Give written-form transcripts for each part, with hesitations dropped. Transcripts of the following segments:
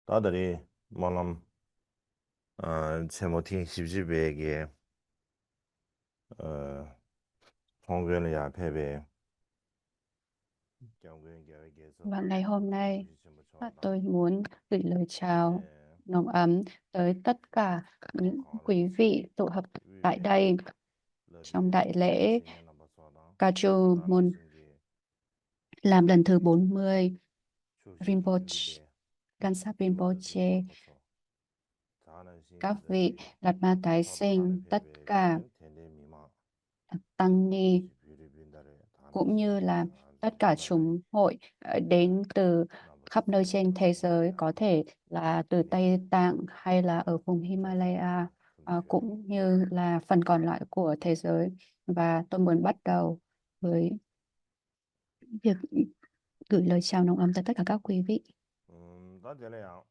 딸들이 뭐람 제모팅 십지배에게 어 통계는 야패배 경고인 계획에서 Và ngày hôm nay 무시점부터 tôi muốn gửi lời chào 네 nồng ấm tới tất cả những quý 거는 vị tụ họp tại 위배 đây trong 러비 đại lễ 신년 넘버서다 Kaju 나는 Môn 신기 làm lần thứ 40 조시 Rinpoche, 탐지배 Kansap 디모르비 Rinpoche, 넘버서 자는 các vị 신기들이 Đạt Ma tái 서로간의 sinh, tất cả 배배에게 텐데 미마 tăng ni 지비르빈다를 다는 cũng như là tất cả 전달을 chúng hội đến từ khắp nơi trên thế giới, 남부지방이야 có thể là từ Tây Tạng hay là ở vùng Himalaya, 분주야 cũng như là phần còn lại của thế giới. Và tôi muốn bắt đầu với việc gửi lời chào nồng ấm tới tất cả các quý vị. 나들이야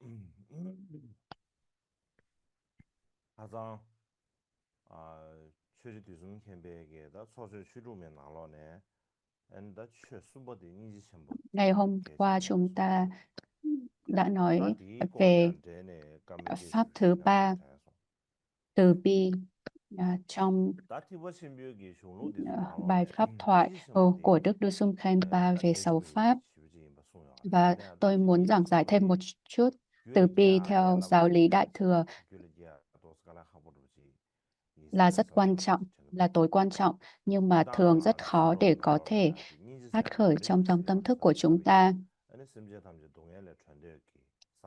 가장 최지 뒤숨 캠베에게다 소실 쉬루면 나로네 엔다 최수버디 인지 첨부 Ngày hôm qua 계시네 chúng ta đã nói 다디 보면 về 안 되네 까메게 pháp thứ 시비시나 ba, 못해서 từ bi, trong 다티 버신 묘기 쇼로디스 bài 나로네 pháp thoại 인지 첨부디 của Đức Dusun Khenpa 다 về sáu 계시미 pháp. 시비지 무슨 Và 아니야 tôi 다티 muốn giảng giải thêm một chút từ bi 귤기야 theo giáo lý Đại 겔라바시비지 Thừa 귤기야 도스가라 하보르지 là 이스나 rất quan trọng, 선생님 là tối quan trọng, nhưng mà thường rất 다다 khó để 수로로 có thể 나로네 인지 phát 사야지 khởi trong 그래지 tâm thức của chúng 삼사비 ta. 아니 심지어 담지 동해를传递기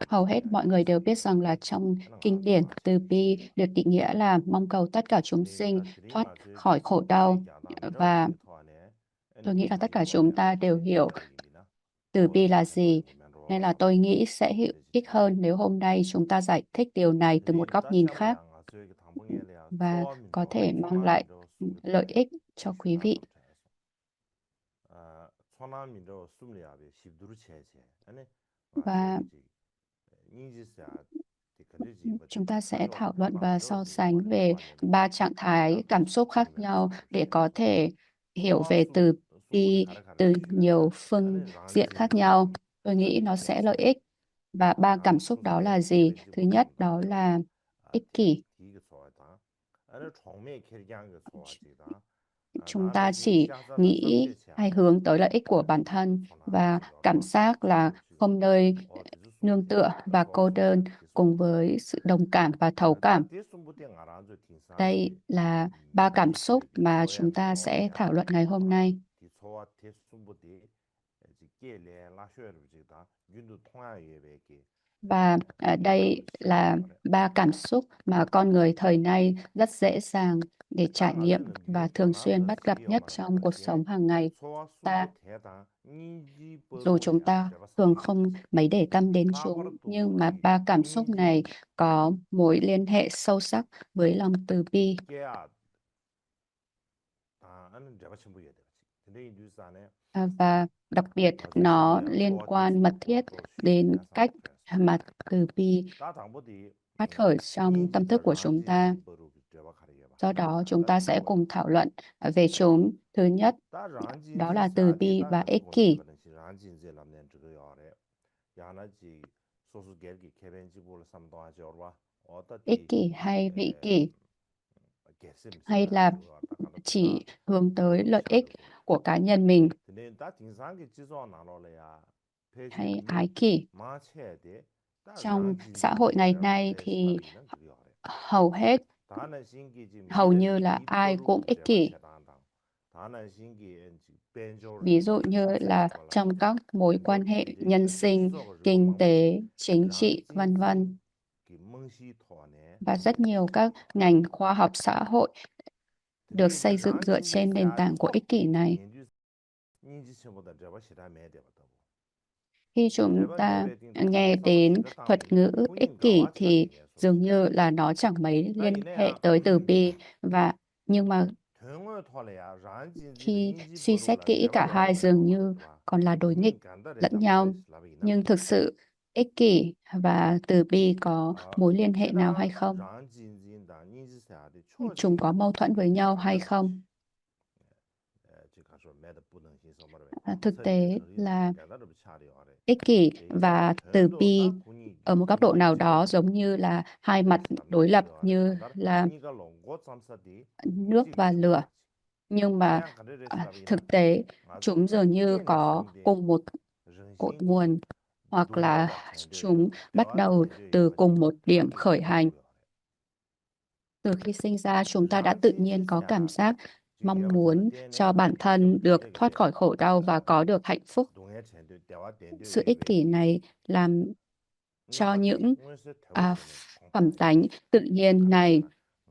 Hầu hết mọi người đều biết rằng là trong kinh điển, từ bi được định nghĩa là mong cầu tất cả chúng 근데 sinh 다 thoát 드림아 khỏi 저기 khổ đau. 세계하다 미라로 Và 시기 토안에 tôi 아니 nghĩ là tất cả 디디고야 chúng ta đều hiểu 시비입니다 từ 도 bi là 멘로레 gì. Nên là 멘로라서 tôi nghĩ sẽ hữu ích 그러지 hơn nếu hôm nay chúng ta giải thích điều này từ một 근데 góc nhìn 다시 한번 khác 양아 저기 당봉에래야 và có 초아민도 thể mang lại 초나민도 숨을 lợi ích cho quý vị. 쉬나도 돼서 초나민도 숨을 야비 십두루 체제 아니 Và 저기 인지사 그러지 뭐 chúng ta sẽ 다시 thảo luận và 담방민도 so 지 sánh 원래 về 관념이 ba trạng thái 있다 cảm xúc khác 그러면 nhau để 숨을 có thể hiểu 초아 về từ 숨부디 bi 가라가라 từ 얘기가 nhiều phương 아니 diện khác 란진지 nhau. Tôi nghĩ nó sẽ lợi ích. Và ba cảm xúc đó là gì? 순수 Thứ nhất 개변지 đó 보람다 là ích kỷ. 디가 좋아다 아니 총매 캐리한 거 좋아지다 Chúng ta 나는 지 chỉ 샤자다 nghĩ 삼제치야 hay hướng tới lợi ích của bản thân và 소나미지 cảm 여러분 giác là 지루지 không nơi 디주 nương 숨부디 tựa và cô đơn 소소야 cùng 디숨부디 với sự đồng cảm và thấu cảm. 다디 숨부디 알아줘 Đây 딩사지 là ba cảm xúc 미지스레기 mà chúng 소야미 ta sẽ 오네야 thảo luận ngày hôm nay. 디소와 디숨부디 게레 라쇼르지다 윤도 통하게 베기 Và đây là ba cảm xúc mà con người thời nay rất dễ dàng để trải nghiệm 땅아서는 và 뉴욕 thường 도나 xuyên 더 bắt gặp 시기요 nhất 말아 trong cuộc 게 sống hàng ngày. 소와 Ta, 숨부 대다 인지 dù chúng 버로야 ta 제가 thường 삼아 không mấy để tâm đến chúng, nhưng mà 까버도 ba cảm xúc 인지 này có mối liên hệ sâu sắc với lòng từ bi. 게야 아는 제가 전부 해야 되지 근데 이 뉴스 안에 Và đặc biệt 어제 nó 신비야 liên 소와 quan mật 디숨부 thiết 도와도 đến 쉬시냐 cách 삼아트에서 mà từ bi 따당보디 phát khởi trong tâm thức 인지다 của chúng ta. 란진지 버로 제가 가리게 봐 Do đó chúng 다 ta sẽ 디고야 cùng thảo luận về chúng. Thứ nhất, 다 đó 란진지 là từ 사디 bi và 다 ích 고민해 kỷ. 버는지 란진지 남는 저거 아래 야나지 소수 계획이 개변지 볼 삼동하지 어와 Ích 어떻디 kỷ hay vị 에 kỷ, 개심 hay 심나 là 저거 딱한다 chỉ 보다 hướng tới 고루 lợi ích 차르고 của cá nhân mình, 근데 다 딩상기 지소 나로래야 폐지 hay 금이 ái kỷ. 마쳐야 돼다 Trong xã hội ngày 란진지지야 nay thì 레스라비는 저거 아래 hầu hết, 다는 신기지 hầu 미래 như là ai cũng 디버루 ích 제바 kỷ. 체단다 다는 신기 엔지 벤조르 Ví dụ như 삽세지 là 콜라 trong các mối quan hệ 벤조르 nhân 저저 sinh, 지속을 주고 kinh 망보디 tế, chính trị, vân 란진지 vân, 기 멍시 토안에 và rất nhiều các ngành khoa học xã hội được 드네이드 xây dựng dựa 란진지 trên nền 사야지 tảng của ích kỷ 꼭디 này. 인지 인지체보다 제바 시라메 되거든 Khi chúng 제바 ta 메베딩 nghe 다사도 đến thuật 시가당비 ngữ ích 군인 kỷ 가와 thì 차징에 dường 소비지 như là nó chẳng mấy liên hệ 따이네야 tới từ bi. Và nhưng mà 병을 토래야 란진지의 khi 인지 suy xét 버루라 kỹ 제바 cả hai 요르게 dường 나와 như 봐 còn là đối nghịch 군인 간다래 lẫn 잡아래 nhau. 슬라비나 Nhưng thực sự ích kỷ và từ bi có mối liên hệ nào hay 게다 không? 란진진다 인지사야의 초지 Chúng có mâu thuẫn với nhau hay 간다는 것이 không? 저 가서 매도 부등신 소말에 Thực 서리지 tế 저리지 là 간다를 차려 아래 ích kỷ 게 và từ 병도 bi 딱 군이 ở một góc độ nào đó giống như là hai mặt đối lập như là nước và lửa. Nhưng mà thực tế chúng dường như có cùng một cội nguồn, hoặc là chúng bắt đầu từ cùng một điểm khởi hành. Từ khi sinh ra, chúng ta đã tự nhiên có cảm giác mong muốn cho bản thân được thoát khỏi khổ đau và có được hạnh phúc. Sự ích kỷ này làm cho những à, phẩm tánh tự nhiên này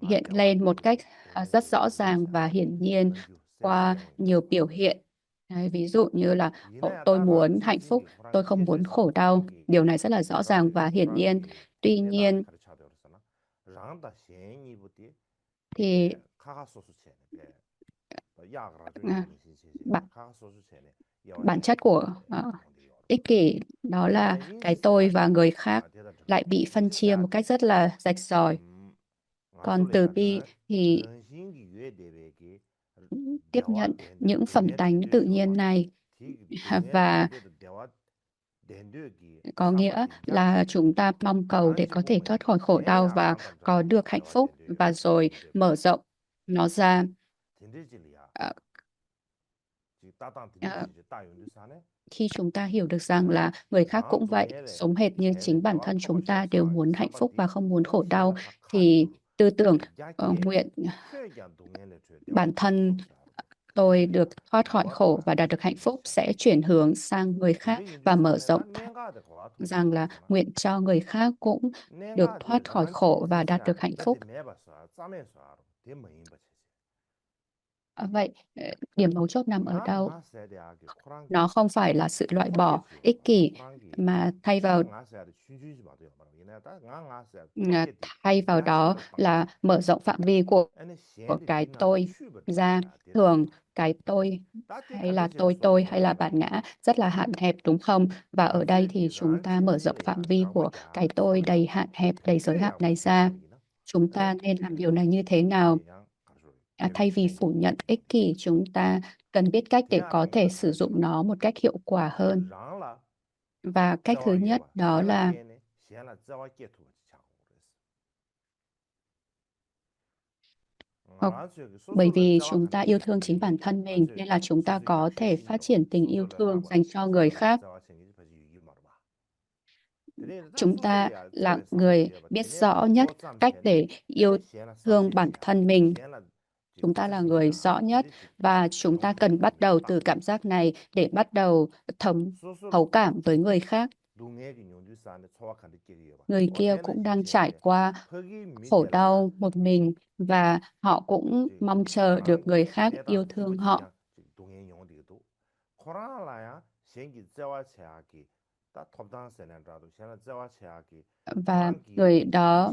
hiện lên một cách rất rõ ràng và hiển nhiên qua nhiều biểu hiện. Đấy, ví dụ như là tôi muốn hạnh phúc, tôi không muốn khổ đau. Điều này rất là rõ ràng và hiển nhiên. Tuy nhiên thì à, bản, bản chất của ích kỷ đó là cái tôi và người khác lại bị phân chia một cách rất là rạch ròi. Còn từ bi thì tiếp nhận những phẩm tánh tự nhiên này và có nghĩa là chúng ta mong cầu để có thể thoát khỏi khổ đau và có được hạnh phúc, và rồi mở rộng nó ra. Ờ, ờ, Khi chúng ta hiểu được rằng là người khác cũng vậy, sống hệt như chính bản thân chúng ta đều muốn hạnh phúc và không muốn khổ đau, thì tư tưởng nguyện bản thân tôi được thoát khỏi khổ và đạt được hạnh phúc sẽ chuyển hướng sang người khác và mở rộng rằng là nguyện cho người khác cũng được thoát khỏi khổ và đạt được hạnh phúc. Vậy điểm mấu chốt nằm ở đâu? Nó không phải là sự loại bỏ ích kỷ, mà thay vào đó là mở rộng phạm vi của cái tôi ra. Thường cái tôi hay là bản ngã rất là hạn hẹp, đúng không? Và ở đây thì chúng ta mở rộng phạm vi của cái tôi đầy hạn hẹp, đầy giới hạn này ra. Chúng ta nên làm điều này như thế nào? Thay vì phủ nhận ích kỷ, chúng ta cần biết cách để có thể sử dụng nó một cách hiệu quả hơn. Và cách thứ nhất đó là bởi vì chúng ta yêu thương chính bản thân mình nên là chúng ta có thể phát triển tình yêu thương dành cho người khác. Chúng ta là người biết rõ nhất cách để yêu thương bản thân mình. Chúng ta là người rõ nhất và chúng ta cần bắt đầu từ cảm giác này để bắt đầu thấu cảm với người khác. Người kia cũng đang trải qua khổ đau một mình và họ cũng mong chờ được người khác yêu thương họ. Và người đó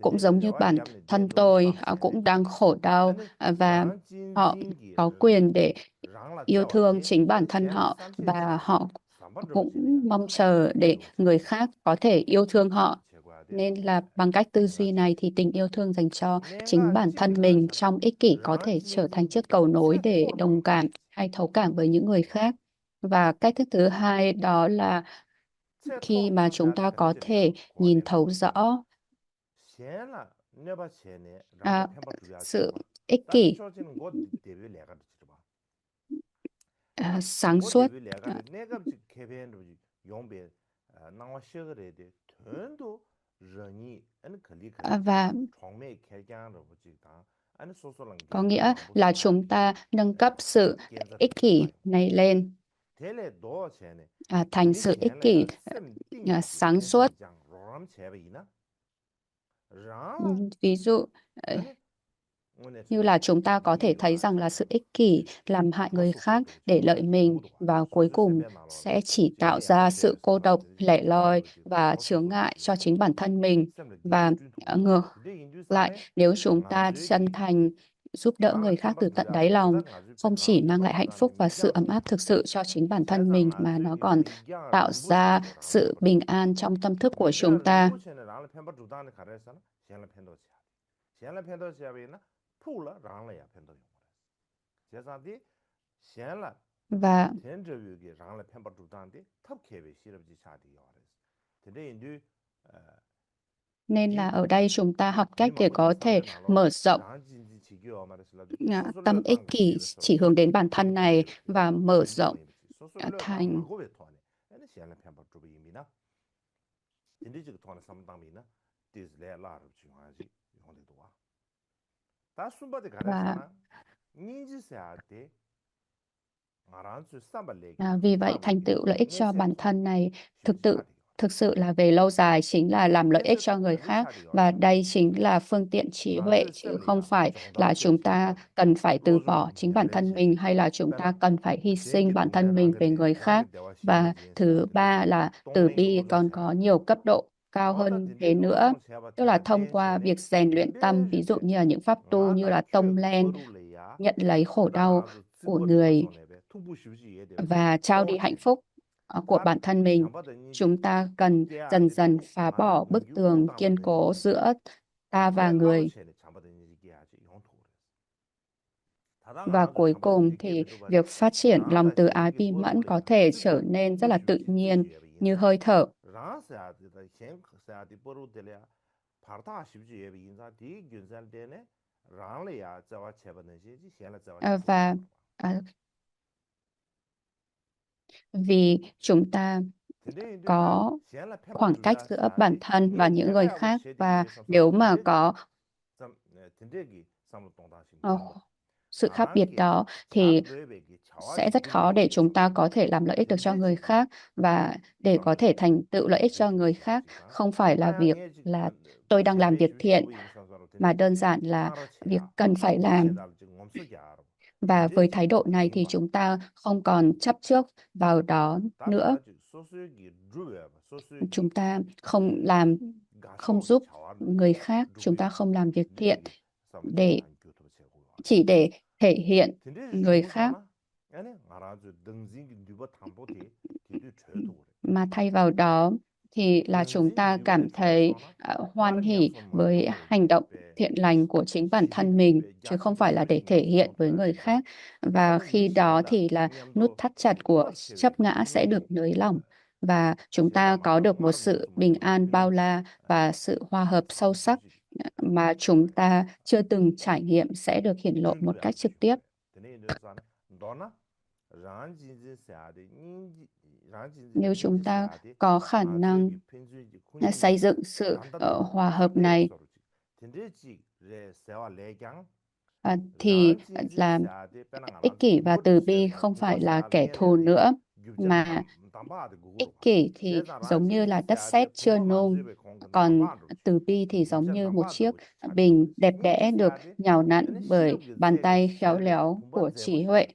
cũng giống như bản thân tôi cũng đang khổ đau, và họ có quyền để yêu thương chính bản thân họ, và họ cũng mong chờ để người khác có thể yêu thương họ. Nên là bằng cách tư duy này thì tình yêu thương dành cho chính bản thân mình trong ích kỷ có thể trở thành chiếc cầu nối để đồng cảm hay thấu cảm với những người khác. Và cách thức thứ hai đó là khi mà chúng ta có thể nhìn thấu rõ à, sự ích kỷ sáng suốt và có nghĩa là chúng ta nâng cấp sự ích kỷ này lên thành sự ích kỷ sáng suốt. Ví dụ như là chúng ta có thể thấy rằng là sự ích kỷ làm hại người khác để lợi mình, và cuối cùng sẽ chỉ tạo ra sự cô độc, lẻ loi và chướng ngại cho chính bản thân mình. Và ngược lại, nếu chúng ta chân thành giúp đỡ người khác từ tận đáy lòng, không chỉ mang lại hạnh phúc và sự ấm áp thực sự cho chính bản thân mình, mà nó còn tạo ra sự bình an trong tâm thức của chúng ta. và 텐저위기 랑라 펜바 주단데 탑케베 시럽지 차디 요레스 근데 인도 nên là 디 ở đây chúng ta học cách để 디마버디 có thể 삼레나로 mở rộng 랑진지 지기요 말했을라도 tâm 소설로 ích 땅 kỷ 제베서 chỉ hướng đến bản thân này 딘디베 và mở rộng 딘디모이 소설로 땅 thành 마고베 토네 에네 시알라 펜바 주비 이미나 딘디지가 토네 삼당미나 디즈레 라르 중앙지 용데도와 다 순바데 và 가레사나 닌지세아데 마란츠 삼발레기 vì vậy thành 타베기 tựu lợi ích cho bản 네세티 thân này thực 쉽지 tự 차디 thực sự là về lâu dài chính là làm lợi ích cho 네세토 người 레비 khác, 차디 và 요레스 đây chính là phương tiện trí huệ 나르 chứ không 셈리아 phải 정답 là chúng 체시 ta cần phải từ bỏ 로즈는 chính bản thân 냠레체 mình hay là chúng ta 빼나 cần phải hy sinh 젠게 bản thân mình 동네랑게 về người khác. 랑게 대화 Và 시에지 thứ ba 근데기 là từ 동랭이 bi còn có 올라샤 nhiều cấp độ cao 어다 hơn 딘데 thế nữa, 로즈랑 제바 tức là 제바 thông qua 댄체네 việc rèn luyện tâm, ví dụ 리베르베 như là những pháp tu như 나다 là tông 큐 lên, 버룰레야 nhận lấy khổ 타당 đau 알아서 của 찌벌레 người 파손에베 투부시비지 예데어지 và trao đi hạnh 또체 phúc của 다 bản thân mình. 잠바더니디 Chúng ta cần dần 깨야데네 dần phá 마다 bỏ bức 민규 tường kiên cố 우담바더니지 giữa ta và 그래 người. 말로체네 잠바더니지 깨야지 용토 타당 Và 알아서 cuối cùng 잠바더니지 thì 깨베도 바디 việc phát triển lòng 나다 từ ái 셴게 bi mẫn có 버룰레야 thể trở 찌다 nên rất là tự 투부시비지 nhiên 찌주예베 như 인자 hơi thở. 랑스야디다 셴크스야디 버룰데랴 파르타 십지예베 인자 디 균살데네 랑레야 자와 체바는지 셴라 자와 체바는 Và vì chúng ta 근데 인도다 có 셴라 펜바 khoảng cách 줄라 giữa bản 샤디 thân và 니 những người 페베하고 khác, và 쉐디 nếu 삼삼 mà 딘데기 có 쌈 딘데기 삼로 동다시 ờ, 무슨바 sự khác biệt 나랑게 đó thì 차브에베기 sẽ 차와기 rất khó để 굴레기 chúng ta có thể làm lợi ích được cho người 딘데지기 khác. Và để có thể 삼바지 thành tựu lợi ích cho người 베트베 khác 지다 không phải là việc 다양해지 là tôi đang làm 셴베 việc 십지 thiện, 도비 임산사로 mà 딘데기 đơn giản là việc 상하로체야 cần phải làm. 톱체달 지금 엄석이 알아 Và với thái 딘데지 độ này thì 임바 chúng ta không còn chấp trước vào đó nữa. 다다지 소수기 주베 소수기 Chúng ta không làm, không 가쇼기 giúp 차와르 người khác, chúng ta 주베 không làm việc thiện 딘데기 để 삼동단 교토 제고 chỉ để thể hiện 딘데지 người khác, 주무사나 아니 알아주 등진기 누버 탐보티 디디 죄도 그래 mà thay vào đó thì là chúng 등진기 ta cảm 누버데 thấy 탐보사나 hoan 빠른 hỉ 양손 với 만두고 hành động 베 thiện lành của chính bản thân mình, 시히비베 chứ không 야치기 phải là để 세르기 thể hiện với 용토야 người 지다 khác. Và 아니 khi đó 니시엔다 thì là nút 냠도 thắt chặt của chấp 톱체베기 ngã sẽ được 균형기 nới lỏng, và chúng 시엔다 ta có 마다 được một 마르 sự 냠수 bình 만두고 an bao 균형기 la và sự hòa hợp sâu sắc 삼십시기 mà chúng ta chưa từng trải nghiệm sẽ được hiển lộ một cách 준주야지 trực tiếp. 되네 이래서 너나 란진지 세아데 닌지 란진지 Nếu chúng 닌지 ta 세아데 có khả năng 아주기 펜주지 군중기 xây dựng sự 단단도 hòa hợp 탑데기 này 서로지 된데지 레 세와 레강 thì 란진지 là 세아데 빼나 ích 알아도 kỷ và 누버드 từ bi 세르기 không phải 누버 là 세아 kẻ thù 녜레데 nữa, 규제 mà 담바데 ích 그거로바 kỷ thì 제자 giống như 란진지 là đất 세아데 sét chưa 공범 nung, 안주베 공건 còn 담바도지 từ bi thì giống 규제 như một chiếc 담바도 차비요 bình đẹp 닌지 đẽ được 세아데 nhào nặn 아니 bởi 시럽게 bàn 제게 tay khéo 셀레 léo của 분반 trí 제고시다 huệ.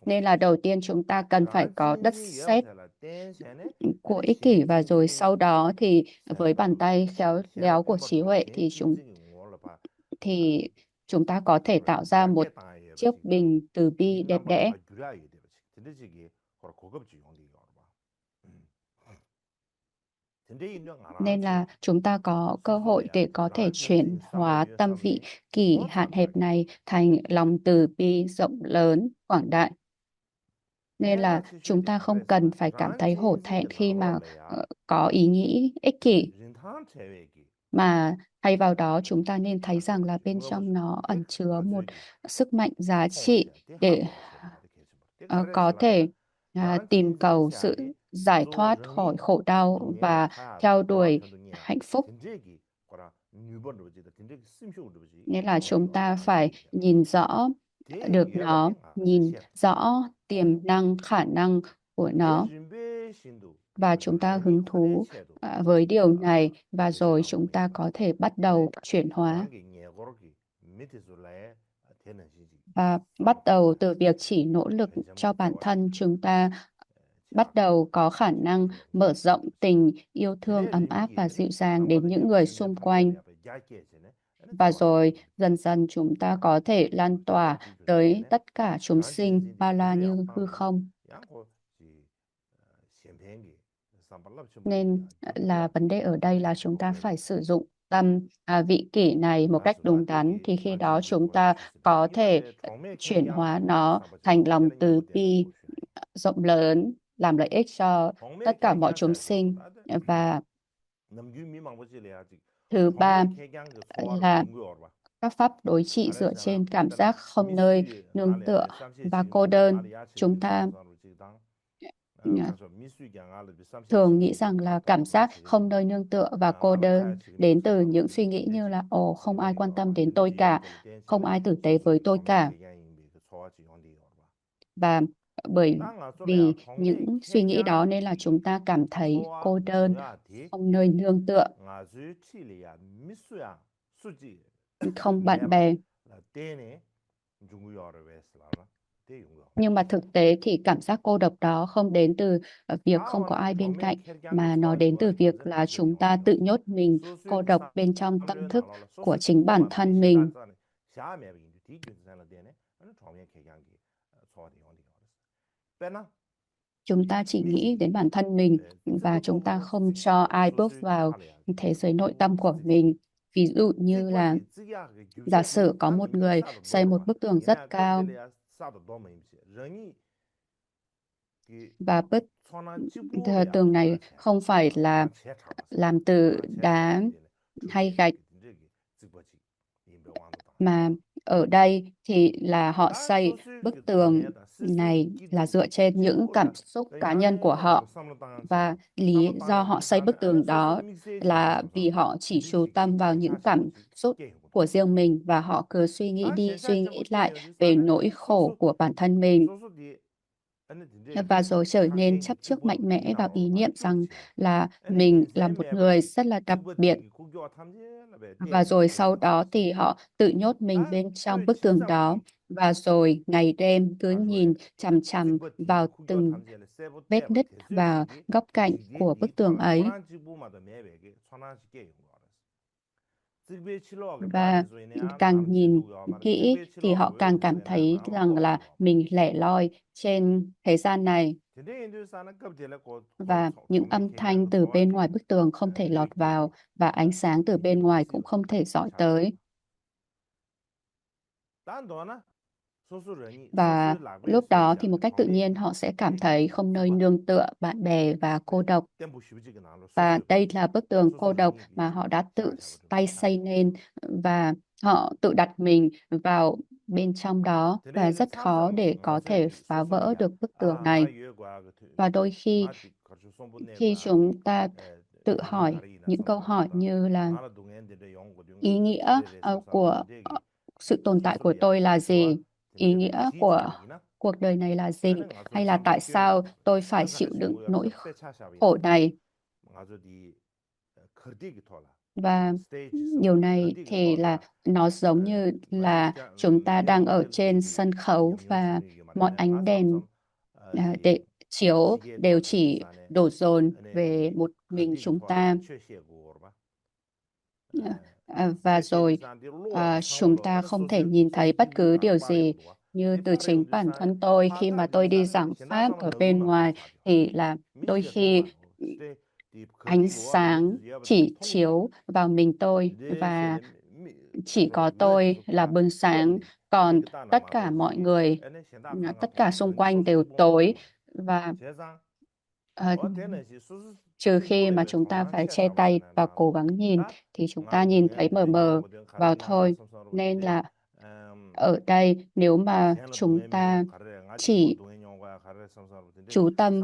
Nên là 차송도지 đầu tiên chúng ta cần phải có đất 란진지 sét 예와텔라 댄샤네 của 아니 ích kỷ, và rồi 셴진진기 sau đó thì với bàn 세르나로 tay khéo 셴라 léo của trí 펜바주로 huệ 셴진진기 몰라봐 thì chúng ta có thể 그래 tạo ra một 약게 당해 chiếc 버지가 bình từ bi đẹp 인남바도 đẽ. 다 규라이 되버지 근데지기 그걸 고급지 용기 알아봐 근데 인정 Nên 알아지 là chúng ta có cơ hội 소소래야 để có thể chuyển 란진진 hóa 삼바유에 tâm vị 삼리 kỷ hạn hẹp 고참이야기 này thành lòng từ bi rộng lớn, quảng đại. Nên là 내가 chúng 지슈디 ta không cần 그래서나 phải cảm thấy hổ thẹn 란진진기 khi mà 나로래야 có ý nghĩ ích kỷ, 린탄 체외기 mà thay vào đó chúng ta nên thấy rằng là 가셔야지 bên 뭐가 trong 보죠 nó 때 ẩn chứa một 가져야기 sức mạnh giá trị 통화시야 때 để 하고 체마데 계속 때 có thể 가르스라야 tìm 란진진 cầu sự 세아디 giải 조 thoát 렁이 khỏi khổ đau 동해라 và 차야 theo 대화 đuổi 편동이야 hạnh phúc. 딘데기 거라 뉴번 로지다 딘데기 심쇼 로지 Nghĩa là 용기 chúng ta 와라 phải 란진지 nhìn rõ được 대기 nó, 예바딩아 nhìn 시야 rõ tiềm năng, khả năng của nó, 대준배 신도 và chúng ta 하니 hứng 코네 thú 체도 với điều này, và rồi 제대로 chúng ta 모이바 có thể bắt 근데 đầu chuyển hóa 랑게 녀고르기 밑에서라에 되는 시지 và bắt 삼도 đầu 동다 từ việc chỉ nỗ lực cho 전전부 bản 자와지 thân. Chúng ta bắt 자 đầu có khả năng mở rộng tình yêu thương 근데 ấm áp 링기 và 되네 dịu dàng đến những 남바든지 người 셈제 xung quanh, 탐제를 앞에 얇게 해지네 아니 và 자와지 rồi dần dần chúng ta có thể lan tỏa 가셔지 주제 tới 되네 tất cả chúng sinh 란진진디 bao la 기저야 như hư 빵데 không. 양고 지 셴팽기 삼발랍 Nên 쳔버지야 là 기분이야 vấn đề ở đây là chúng ta 고베베 phải sử dụng tâm vị kỷ này một cách đúng đắn, 라스라데기 thì khi đó 란진지 chúng 고라 ta 시스베 có thể 이날에 통매 chuyển 개양 hóa nó 삼바지 thành lòng 얘는 từ 유버 되는 bi 고슈야 rộng lớn, làm lợi ích cho tất cả mọi chúng sinh. Và thứ ba là các pháp đối trị dựa trên cảm giác không nơi nương tựa và cô đơn. Chúng ta thường nghĩ rằng là cảm giác không nơi nương tựa và cô đơn đến từ những suy nghĩ như là ồ, không ai quan tâm đến tôi cả, không ai tử tế với tôi cả. Và bởi vì những suy nghĩ đó nên là chúng ta cảm thấy cô đơn, không nơi nương tựa, không bạn bè. Nhưng mà thực tế thì cảm giác cô độc đó không đến từ việc không có ai bên cạnh, mà nó đến từ việc là chúng ta tự nhốt mình cô độc bên trong tâm thức của chính bản thân mình. Chúng ta chỉ nghĩ đến bản thân mình và chúng ta không cho ai bước vào thế giới nội tâm của mình. Ví dụ như là giả sử có một người xây một bức tường rất cao và bức tường này không phải là làm từ đá hay gạch, mà ở đây thì là họ xây bức tường này là dựa trên những cảm xúc cá nhân của họ. Và lý do họ xây bức tường đó là vì họ chỉ chú tâm vào những cảm xúc của riêng mình và họ cứ suy nghĩ đi suy nghĩ lại về nỗi khổ của bản thân mình, và rồi trở nên chấp trước mạnh mẽ vào ý niệm rằng là mình là một người rất là đặc biệt. Và rồi sau đó thì họ tự nhốt mình bên trong bức tường đó, và rồi ngày đêm cứ nhìn chằm chằm vào từng vết nứt và góc cạnh của bức tường ấy. Và càng nhìn kỹ thì họ càng cảm thấy rằng là mình lẻ loi trên thế gian này, và những âm thanh từ bên ngoài bức tường không thể lọt vào và ánh sáng từ bên ngoài cũng không thể dọi tới. Và lúc đó thì một cách tự nhiên họ sẽ cảm thấy không nơi nương tựa, bạn bè và cô độc. Và đây là bức tường cô độc mà họ đã tự tay xây nên, và họ tự đặt mình vào bên trong đó, và rất khó để có thể phá vỡ được bức tường này. Và đôi khi khi chúng ta tự hỏi những câu hỏi như là ý nghĩa của sự tồn tại của tôi là gì? Ý nghĩa của cuộc đời này là gì? Hay là tại sao tôi phải chịu đựng nỗi khổ này? Và điều này thì là nó giống như là chúng ta đang ở trên sân khấu và mọi ánh đèn để chiếu đều chỉ đổ dồn về một mình chúng ta. Và rồi chúng ta không thể nhìn thấy bất cứ điều gì như từ chính bản thân tôi. Khi mà tôi đi giảng pháp ở bên ngoài thì là đôi khi ánh sáng chỉ chiếu vào mình tôi, và chỉ có tôi là bừng sáng, còn tất cả mọi người, tất cả xung quanh đều tối. Và ờ, trừ khi mà chúng ta phải che tay và cố gắng nhìn thì chúng ta nhìn thấy mờ mờ vào thôi. Nên là ở đây nếu mà chúng ta chỉ chú tâm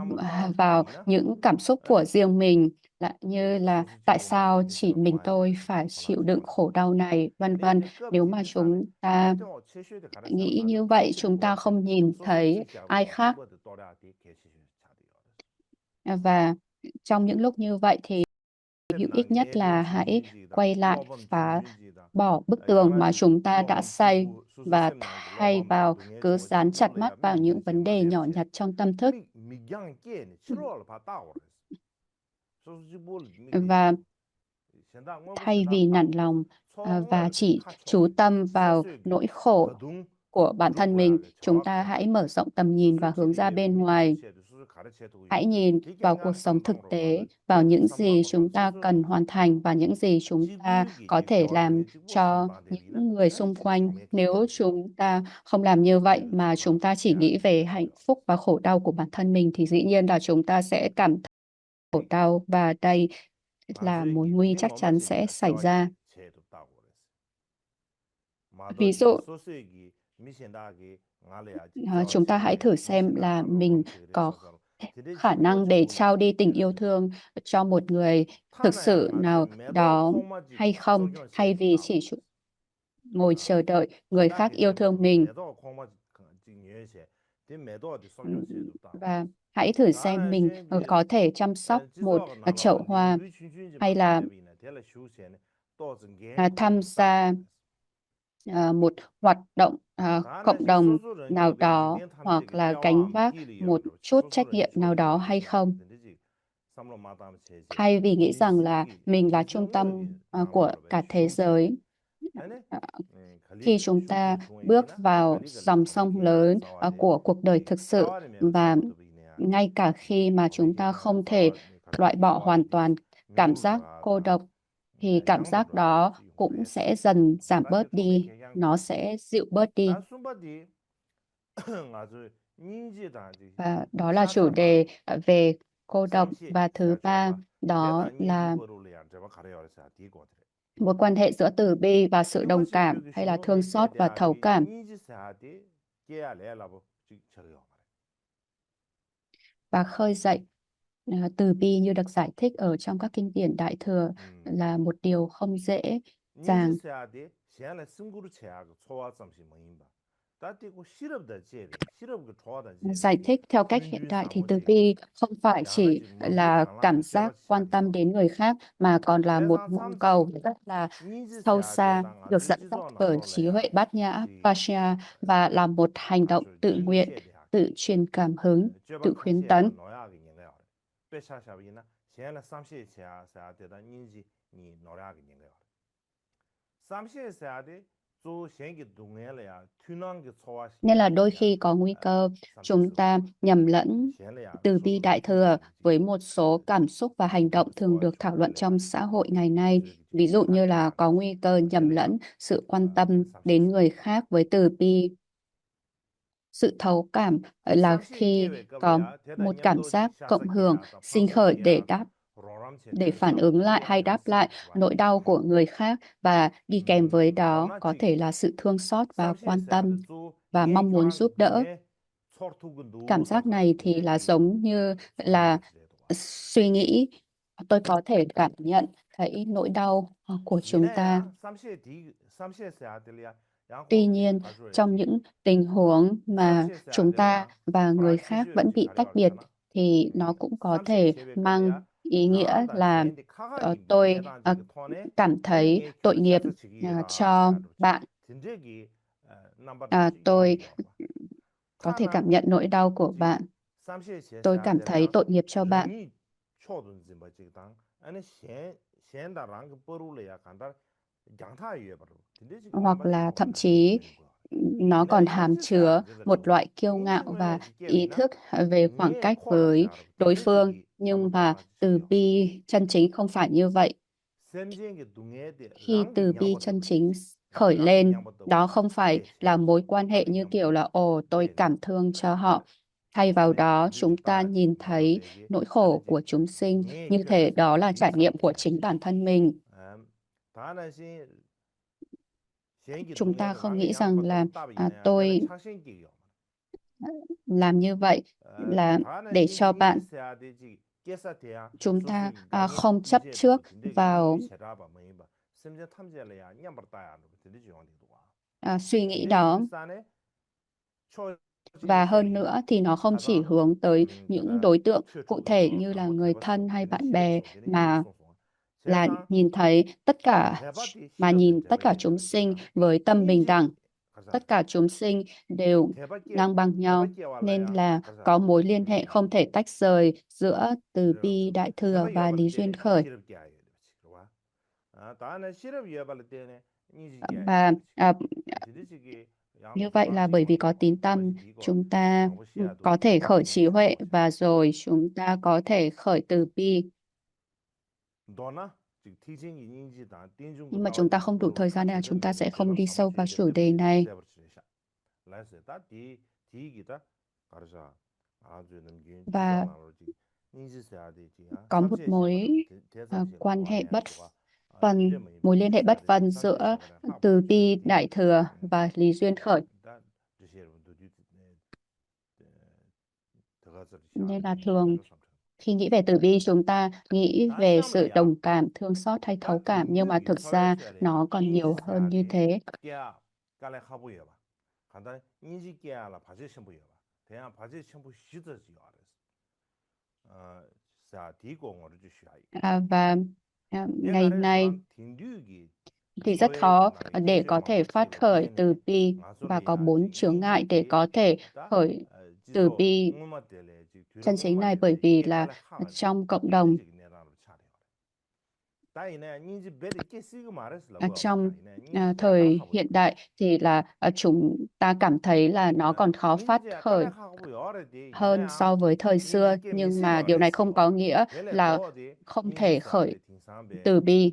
vào những cảm xúc của riêng mình, là như là tại sao chỉ mình tôi phải chịu đựng khổ đau này, vân vân. Nếu mà chúng ta nghĩ như vậy, chúng ta không nhìn thấy ai khác. Và trong những lúc như vậy thì hữu ích nhất là hãy quay lại phá bỏ bức tường mà chúng ta đã xây, và thay vào cứ dán chặt mắt vào những vấn đề nhỏ nhặt trong tâm thức. Và thay vì nản lòng và chỉ chú tâm vào nỗi khổ của bản thân mình, chúng ta hãy mở rộng tầm nhìn và hướng ra bên ngoài. Hãy nhìn vào cuộc sống thực tế, vào những gì chúng ta cần hoàn thành và những gì chúng ta có thể làm cho những người xung quanh. Nếu chúng ta không làm như vậy mà chúng ta chỉ nghĩ về hạnh phúc và khổ đau của bản thân mình thì dĩ nhiên là chúng ta sẽ cảm thấy khổ đau và đây là mối nguy chắc chắn sẽ xảy ra. Ví dụ, chúng ta hãy thử xem là mình có khả năng để trao đi tình yêu thương cho một người thực sự nào đó hay không, thay vì chỉ ngồi chờ đợi người khác yêu thương mình. Và hãy thử xem mình có thể chăm sóc một chậu hoa hay là tham gia một hoạt động cộng đồng nào đó hoặc là gánh vác một chút trách nhiệm nào đó hay không. Thay vì nghĩ rằng là mình là trung tâm của cả thế giới. À, Khi chúng ta bước vào dòng sông lớn của cuộc đời thực sự và ngay cả khi mà chúng ta không thể loại bỏ hoàn toàn cảm giác cô độc thì cảm giác đó cũng sẽ dần giảm bớt đi, nó sẽ dịu bớt đi. Và đó là chủ đề về cô độc. Và thứ ba, đó là mối quan hệ giữa từ bi và sự đồng cảm hay là thương xót và thấu cảm. Và khơi dậy từ bi như được giải thích ở trong các kinh điển Đại Thừa là một điều không dễ dàng. Giải thích theo cách hiện đại thì từ bi không phải chỉ là cảm giác quan tâm đến người khác mà còn là một mong cầu rất là sâu xa, được dẫn dắt bởi trí huệ bát nhã Prajna và là một hành động tự nguyện, tự truyền cảm hứng, tự khuyến tấn. Nên là đôi khi có nguy cơ chúng ta nhầm lẫn từ bi đại thừa với một số cảm xúc và hành động thường được thảo luận trong xã hội ngày nay. Ví dụ như là có nguy cơ nhầm lẫn sự quan tâm đến người khác với từ bi. Sự thấu cảm là khi có một cảm giác cộng hưởng sinh khởi để phản ứng lại hay đáp lại nỗi đau của người khác, và đi kèm với đó có thể là sự thương xót và quan tâm và mong muốn giúp đỡ. Cảm giác này thì là giống như là suy nghĩ, tôi có thể cảm nhận thấy nỗi đau của chúng ta. Tuy nhiên, trong những tình huống mà chúng ta và người khác vẫn bị tách biệt thì nó cũng có thể mang ý nghĩa là tôi cảm thấy tội nghiệp cho bạn. Tôi có thể cảm nhận nỗi đau của bạn. Tôi cảm thấy tội nghiệp cho bạn. Hoặc là thậm chí nó còn hàm chứa một loại kiêu ngạo và ý thức về khoảng cách với đối phương. Nhưng mà từ bi chân chính không phải như vậy. Khi từ bi chân chính khởi lên, đó không phải là mối quan hệ như kiểu là ồ tôi cảm thương cho họ. Thay vào đó, chúng ta nhìn thấy nỗi khổ của chúng sinh, như thể đó là trải nghiệm của chính bản thân mình. Chúng ta không nghĩ rằng là tôi làm như vậy là để cho bạn. Chúng ta không chấp trước vào suy nghĩ đó. Và hơn nữa thì nó không chỉ hướng tới những đối tượng cụ thể như là người thân hay bạn bè, mà là nhìn tất cả chúng sinh với tâm bình đẳng. Tất cả chúng sinh đều ngang bằng nhau, nên là có mối liên hệ không thể tách rời giữa từ bi đại thừa và lý duyên khởi. Và Như vậy là bởi vì có tín tâm, chúng ta có thể khởi trí huệ và rồi chúng ta có thể khởi từ bi. Nhưng mà chúng ta không đủ thời gian nên là chúng ta sẽ không đi sâu vào chủ đề này. Và có một quan hệ bất phân, mối liên hệ bất phân giữa từ bi đại thừa và lý duyên khởi. Nên là thường khi nghĩ về từ bi chúng ta nghĩ về sự đồng cảm, thương xót hay thấu cảm, nhưng mà thực ra nó còn nhiều hơn như thế. Và ngày nay thì rất khó để có thể phát khởi từ bi, và có 4 chướng ngại để có thể khởi từ bi chân chính này, bởi vì là trong cộng đồng, trong thời hiện đại thì là chúng ta cảm thấy là nó còn khó phát khởi hơn so với thời xưa, nhưng mà điều này không có nghĩa là không thể khởi từ bi.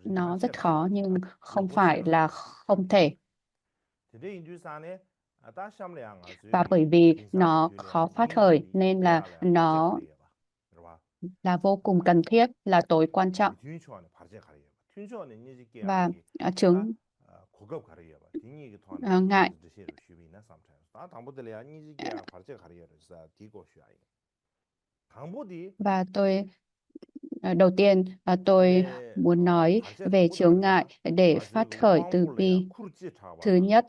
Nó rất khó nhưng không phải là không thể. Và bởi vì nó khó phát khởi nên là nó là vô cùng cần thiết, là tối quan trọng. Và chướng ngại và đầu tiên tôi muốn nói về chướng ngại để phát khởi từ bi. Thứ nhất,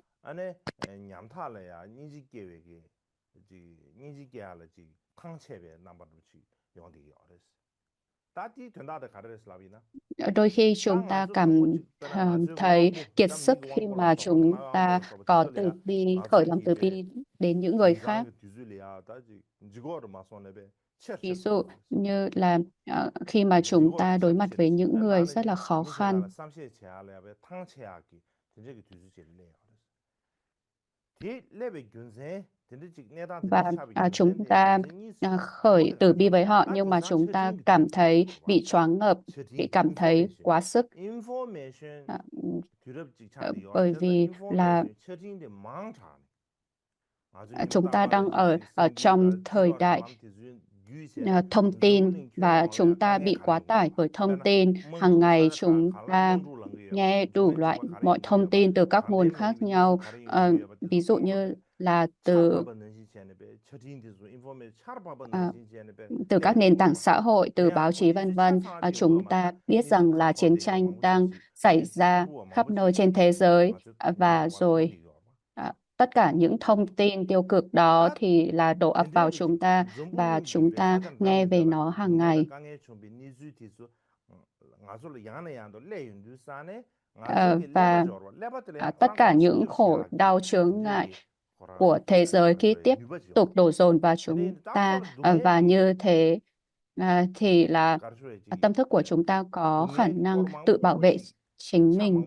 đôi khi chúng ta cảm thấy kiệt sức khi mà chúng ta có từ bi, khởi lòng từ bi đến những người khác. Ví dụ như là khi mà chúng ta đối mặt với những người rất là khó khăn, và chúng ta khởi từ bi với họ, nhưng mà chúng ta cảm thấy bị choáng ngợp, bị cảm thấy quá sức, bởi vì là chúng ta đang ở trong thời đại thông tin, và chúng ta bị quá tải bởi thông tin. Hàng ngày chúng ta nghe đủ loại mọi thông tin từ các nguồn khác nhau, ví dụ như là từ các nền tảng xã hội, từ báo chí vân vân. Chúng ta biết rằng là chiến tranh đang xảy ra khắp nơi trên thế giới, và rồi tất cả những thông tin tiêu cực đó thì là đổ ập vào chúng ta, và chúng ta nghe về nó hàng ngày. Và tất cả những khổ đau chướng ngại của thế giới khi tiếp tục đổ dồn vào chúng ta, và như thế thì là tâm thức của chúng ta có khả năng tự bảo vệ chính mình.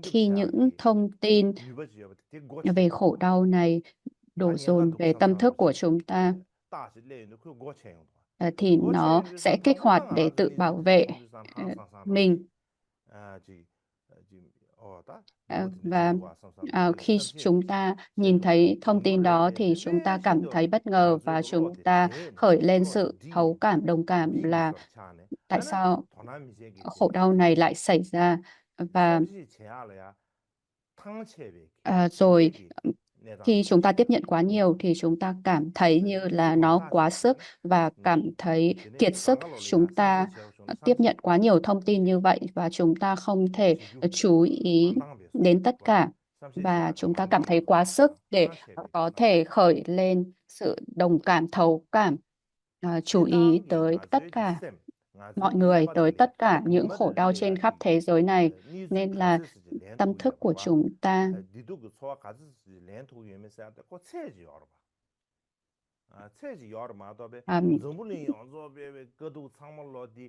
Khi những thông tin về khổ đau này đổ dồn về tâm thức của chúng ta, thì nó sẽ kích hoạt để tự bảo vệ mình. Và khi chúng ta nhìn thấy thông tin đó thì chúng ta cảm thấy bất ngờ, và chúng ta khởi lên sự thấu cảm, đồng cảm là tại sao khổ đau này lại xảy ra. Và rồi khi chúng ta tiếp nhận quá nhiều thì chúng ta cảm thấy như là nó quá sức và cảm thấy kiệt sức. Chúng ta tiếp nhận quá nhiều thông tin như vậy và chúng ta không thể chú ý đến tất cả, và chúng ta cảm thấy quá sức để có thể khởi lên sự đồng cảm, thấu cảm, chú ý tới tất cả mọi người, tới tất cả những khổ đau trên khắp thế giới này. Nên là tâm thức của chúng ta um,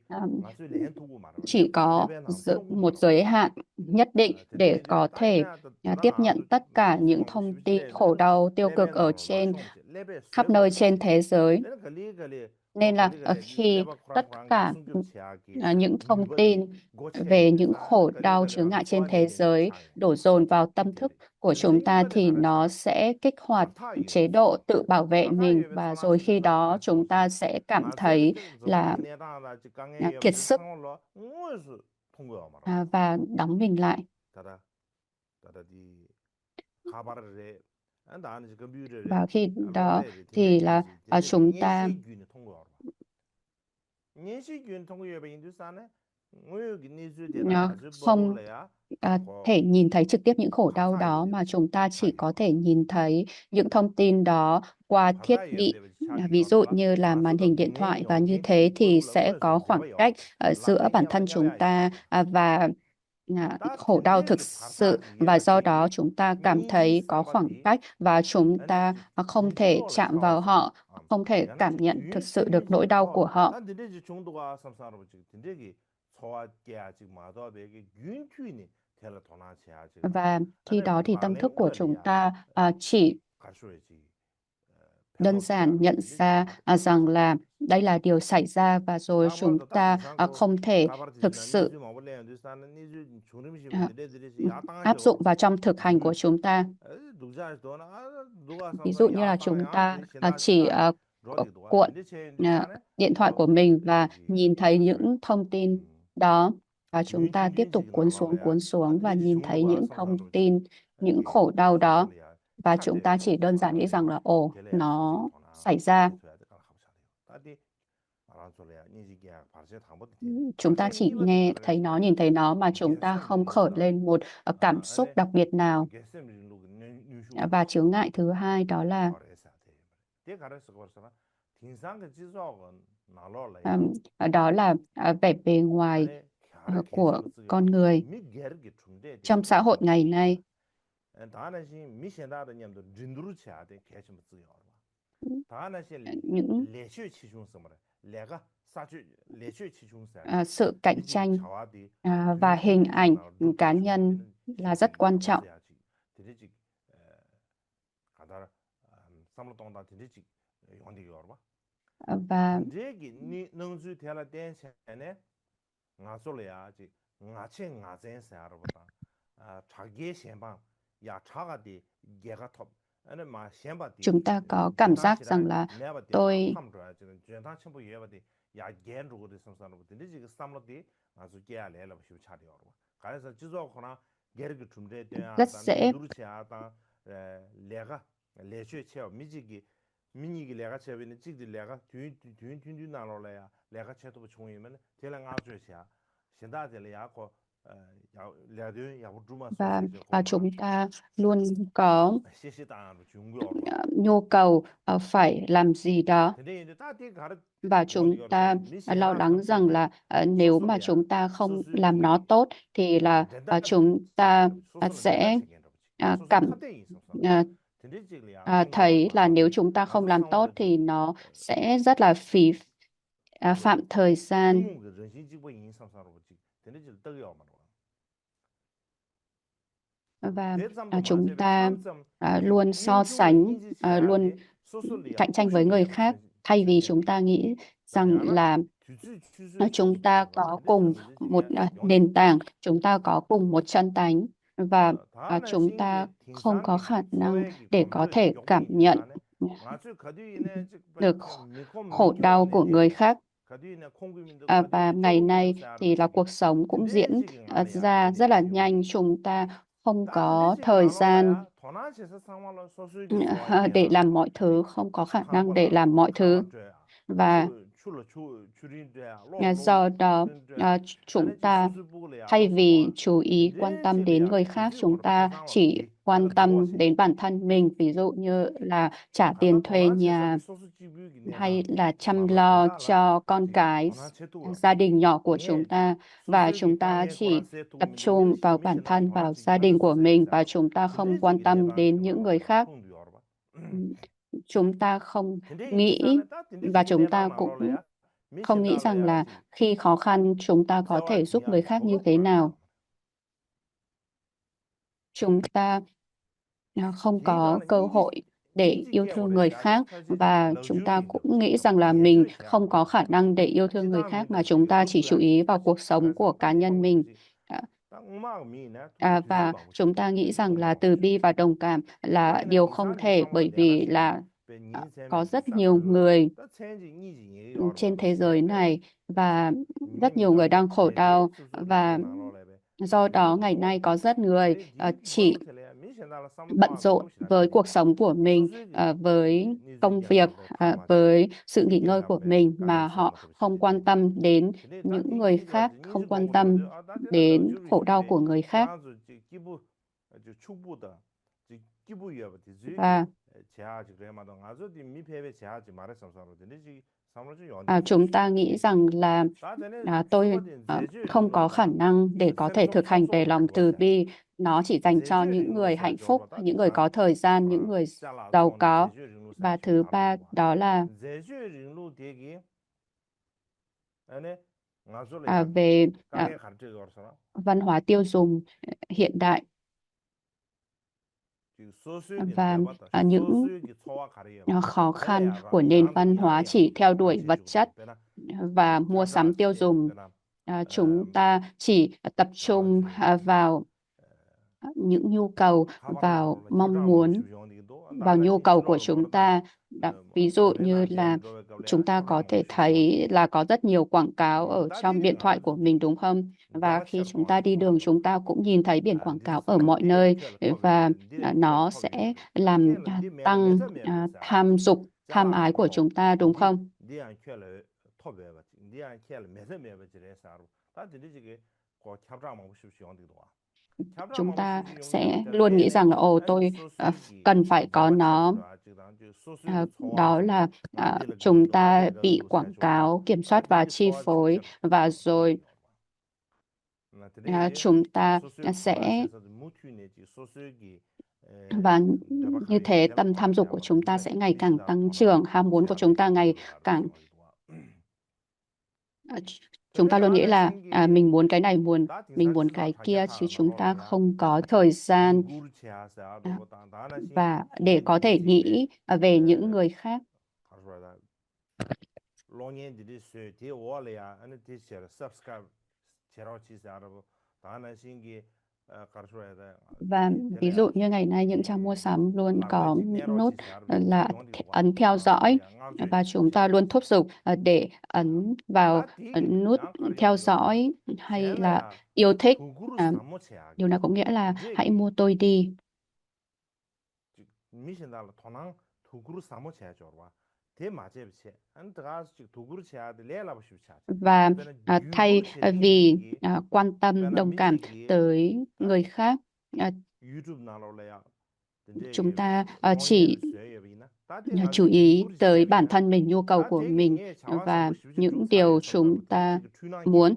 um, chỉ có một giới hạn nhất định để có thể tiếp nhận tất cả những thông tin khổ đau tiêu cực ở khắp nơi trên thế giới. Nên là khi tất cả những thông tin về những khổ đau chướng ngại trên thế giới đổ dồn vào tâm thức của chúng ta thì nó sẽ kích hoạt chế độ tự bảo vệ mình, và rồi khi đó chúng ta sẽ cảm thấy là kiệt sức và đóng mình lại. Và khi đó thì là chúng ta không thể nhìn thấy trực tiếp những khổ đau đó, mà chúng ta chỉ có thể nhìn thấy những thông tin đó qua thiết bị, ví dụ như là màn hình điện thoại, và như thế thì sẽ có khoảng cách giữa bản thân chúng ta và khổ đau thực sự, và do đó chúng ta cảm thấy có khoảng cách và chúng ta không thể chạm vào họ, không thể cảm nhận thực sự được nỗi đau của họ. Và khi đó thì tâm thức của chúng ta chỉ đơn giản nhận ra rằng là đây là điều xảy ra, và rồi chúng ta không thể thực sự áp dụng vào trong thực hành của chúng ta. Ví dụ như là chúng ta chỉ cuộn điện thoại của mình và nhìn thấy những thông tin đó, và chúng ta tiếp tục cuốn xuống và nhìn thấy những thông tin, những khổ đau đó, và chúng ta chỉ đơn giản nghĩ rằng là ồ, nó xảy ra. Chúng ta chỉ nghe thấy nó, nhìn thấy nó, mà chúng ta không khởi lên một cảm xúc đặc biệt nào. Và chướng ngại thứ hai đó là vẻ bề ngoài của con người trong xã hội ngày nay. Những sự cạnh tranh và hình ảnh cá nhân là rất quan trọng. Và chúng ta có cảm giác rằng là tôi rất dễ và chúng ta luôn có nhu cầu phải làm gì đó, và chúng ta lo lắng rằng là nếu mà chúng ta không làm nó tốt thì là chúng ta sẽ cảm thấy là nếu chúng ta không làm tốt thì nó sẽ rất là phạm thời gian. Và chúng ta luôn so sánh, luôn cạnh tranh với người khác, thay vì chúng ta nghĩ rằng là chúng ta có cùng một nền tảng, chúng ta có cùng một chân tánh, và chúng ta không có khả năng để có thể cảm nhận được khổ đau của người khác. Và ngày nay thì là cuộc sống cũng diễn ra rất là nhanh, chúng ta không có thời gian để làm mọi thứ, không có khả năng để làm mọi thứ, và do đó chúng ta thay vì chú ý quan tâm đến người khác, chúng ta chỉ quan tâm đến bản thân mình, ví dụ như là trả tiền thuê nhà, hay là chăm lo cho con cái, gia đình nhỏ của chúng ta, và chúng ta chỉ tập trung vào bản thân, vào gia đình của mình, và chúng ta không quan tâm đến những người khác. chúng ta không 근데 nghĩ 인디사는 다 근데 và 지기 chúng ta 내랑 cũng 나로래야 không nghĩ rằng là 미신달래야 khi khó khăn chúng ta có 세월 thể giúp người 뒤야 khác như 뭐가 thế 불안해요. nào. Chúng ta không có 걔가는 cơ hội để yêu thương người khác và chúng ta cũng nghĩ rằng là mình không có khả năng để yêu thương người khác mà chúng ta chỉ chú ý vào cuộc sống của cá nhân mình. Và chúng ta nghĩ rằng là từ bi và đồng cảm là điều không thể bởi vì là có rất nhiều người trên thế giới này và rất nhiều người đang khổ đau và do đó ngày nay có rất người chỉ bận rộn với cuộc sống của mình, với công việc, với sự nghỉ ngơi của mình mà họ không quan tâm đến những người khác, không quan tâm đến khổ đau của người khác. Và chúng ta nghĩ rằng là tôi không có khả năng để có thể thực hành về lòng từ bi. Nó chỉ dành cho những người hạnh phúc, những người có thời gian, những người giàu có. Và thứ ba đó là về văn hóa tiêu dùng hiện đại và những khó khăn của nền văn hóa chỉ theo đuổi vật chất và mua sắm tiêu dùng. Chúng ta chỉ tập trung vào những nhu cầu, vào mong muốn, vào nhu cầu của chúng ta. Ví dụ như là chúng ta có thể thấy là có rất nhiều quảng cáo ở trong điện thoại của mình đúng không? Và khi chúng ta đi đường chúng ta cũng nhìn thấy biển quảng cáo ở mọi nơi và nó sẽ làm tăng tham dục, tham ái của chúng ta đúng không? Chúng ta sẽ luôn nghĩ rằng là ồ tôi cần phải có nó. Đó là chúng ta bị quảng cáo kiểm soát và chi phối và rồi chúng ta sẽ và như thế tâm tham dục của chúng ta sẽ ngày càng tăng trưởng, ham muốn của chúng ta ngày càng chúng ta luôn nghĩ là mình muốn cái này, mình muốn cái kia chứ chúng ta không có thời gian và để có thể nghĩ về những người khác. Và ví dụ như ngày nay những trang mua sắm luôn có những nút là ấn theo dõi và chúng ta luôn thúc giục để ấn vào nút theo dõi hay là yêu thích. Điều này cũng nghĩa là hãy mua tôi đi. Và thay vì quan tâm đồng cảm tới người khác, chúng ta chỉ chú ý tới bản thân mình, nhu cầu của mình và những điều chúng ta muốn.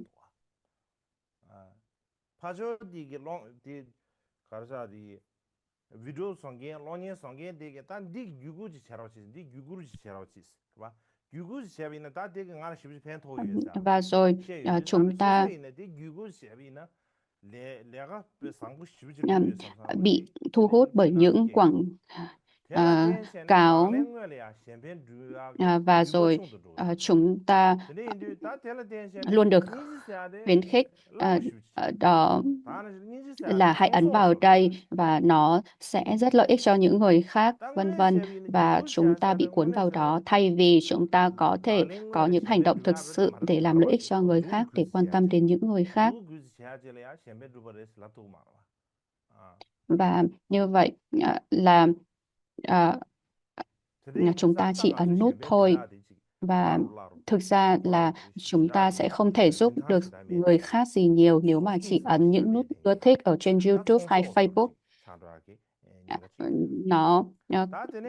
Và rồi chúng ta bị thu hút bởi những quảng cáo và rồi chúng ta luôn được khuyến khích đó là hãy ấn vào đây và nó sẽ rất lợi ích cho những người khác, vân vân, và chúng ta bị cuốn vào đó thay vì chúng ta có thể có những hành động thực sự để làm lợi ích cho người khác, để quan tâm đến những người khác. Và như vậy là chúng ta chỉ ấn nút thôi và thực ra là chúng ta sẽ không thể giúp được người khác gì nhiều nếu mà chỉ ấn những nút ưa thích ở trên YouTube hay Facebook. Nó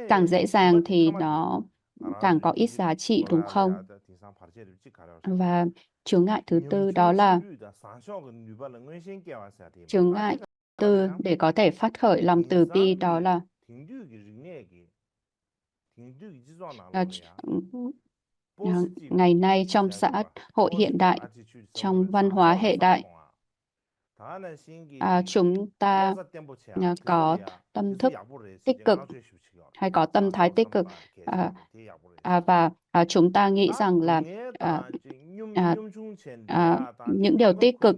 càng dễ dàng thì nó càng có ít giá trị đúng không? Và chướng ngại thứ tư đó là chướng ngại tư để có thể phát khởi lòng từ bi đó là À, ngày nay trong xã hội hiện đại, trong văn hóa hiện đại, chúng ta có tâm thức tích cực hay có tâm thái tích cực, và chúng ta nghĩ rằng là à, à, những điều tích cực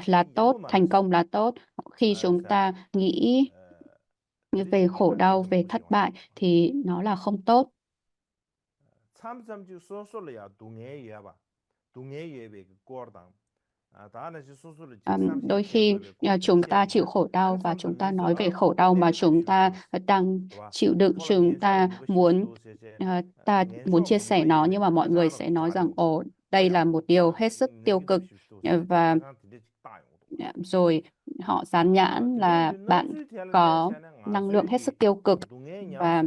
là tốt, thành công là tốt. Khi chúng ta nghĩ về khổ đau, về thất bại thì nó là không tốt. Đôi khi chúng ta chịu khổ đau và chúng ta nói về khổ đau mà chúng ta đang chịu đựng, chúng ta muốn chia sẻ nó, nhưng mà mọi người sẽ nói rằng ồ, đây là một điều hết sức tiêu cực, và rồi họ dán nhãn là bạn có năng lượng hết sức tiêu cực. Và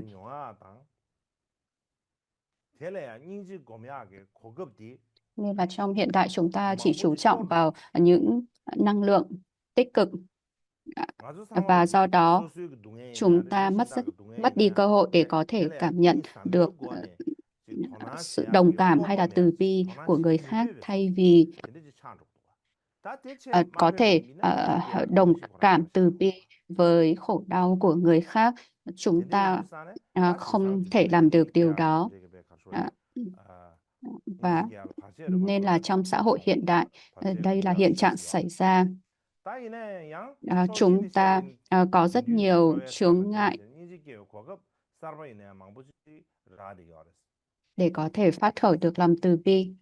nên là trong hiện đại chúng ta chỉ chú trọng vào những năng lượng tích cực, và do đó chúng ta mất đi cơ hội để có thể cảm nhận được sự đồng cảm hay là từ bi của người khác, thay vì có thể đồng cảm từ bi với khổ đau của người khác. Chúng ta không thể làm được điều đó. Và nên là trong xã hội hiện đại, đây là hiện trạng xảy ra. Chúng ta có rất nhiều chướng ngại để có thể phát khởi được lòng từ bi.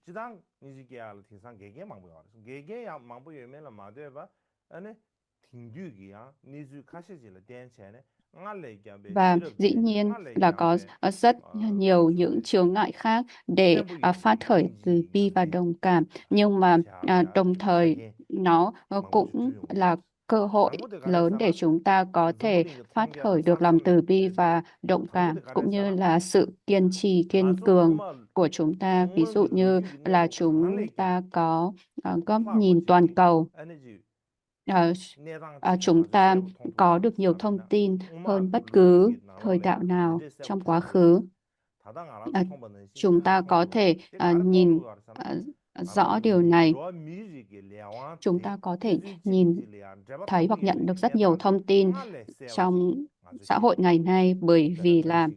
Và dĩ nhiên là có rất nhiều những chướng ngại khác để phát khởi từ bi và đồng cảm, nhưng mà đồng thời nó cũng là cơ hội lớn để chúng ta có thể phát khởi được lòng từ bi và đồng cảm, cũng như là sự kiên trì kiên cường của chúng ta. Ví dụ như là chúng ta có góc nhìn toàn cầu. Chúng ta có được nhiều thông tin hơn bất cứ thời đại nào trong quá khứ. Chúng ta có thể nhìn rõ điều này. Chúng ta có thể nhìn thấy hoặc nhận được rất nhiều thông tin trong xã hội ngày nay, bởi vì là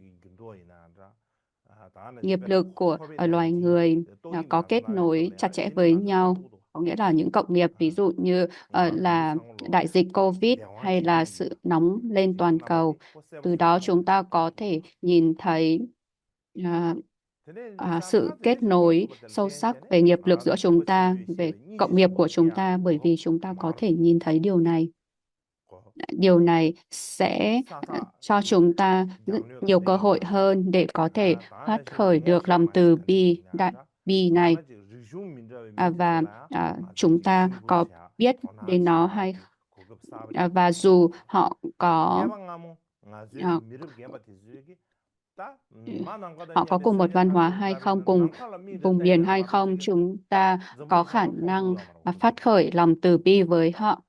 nghiệp lực của loài người có kết nối chặt chẽ với nhau, có nghĩa là những cộng nghiệp, ví dụ như là đại dịch Covid hay là sự nóng lên toàn cầu. Từ đó chúng ta có thể nhìn thấy sự kết nối sâu sắc về nghiệp lực giữa chúng ta, về cộng nghiệp của chúng ta, bởi vì chúng ta có thể nhìn thấy điều này. Điều này sẽ cho chúng ta nhiều cơ hội hơn để có thể phát khởi được lòng từ bi, đại bi này. Và chúng ta có biết đến nó hay và dù họ có cùng một văn hóa hay không, cùng vùng miền hay không, chúng ta có khả năng phát khởi lòng từ bi với họ.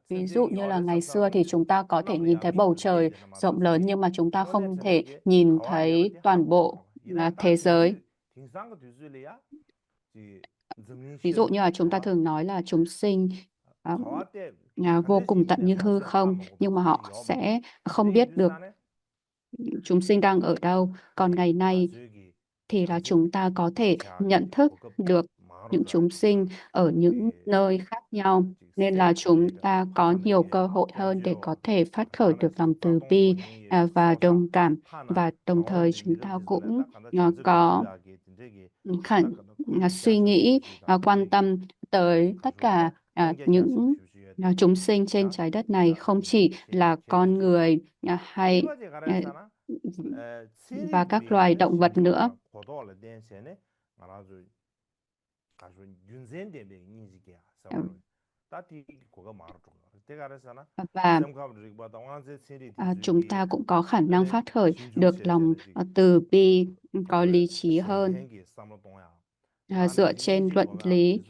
Ví dụ như là ngày xưa thì chúng ta có thể nhìn thấy bầu trời rộng lớn, nhưng mà chúng ta không thể nhìn thấy toàn bộ thế giới. Ví dụ như là chúng ta thường nói là chúng sinh vô cùng tận như hư không, nhưng mà họ sẽ không biết được chúng sinh đang ở đâu. Còn ngày nay thì là chúng ta có thể nhận thức được những chúng sinh ở những nơi khác nhau, nên là chúng ta có nhiều cơ hội hơn để có thể phát khởi được lòng từ bi và đồng cảm, và đồng thời chúng ta cũng có suy nghĩ quan tâm tới tất cả những chúng sinh trên trái đất này, không chỉ là con người hay và các loài động vật nữa. Và chúng ta cũng có khả năng phát khởi được lòng từ bi, có lý trí hơn, dựa trên luận lý,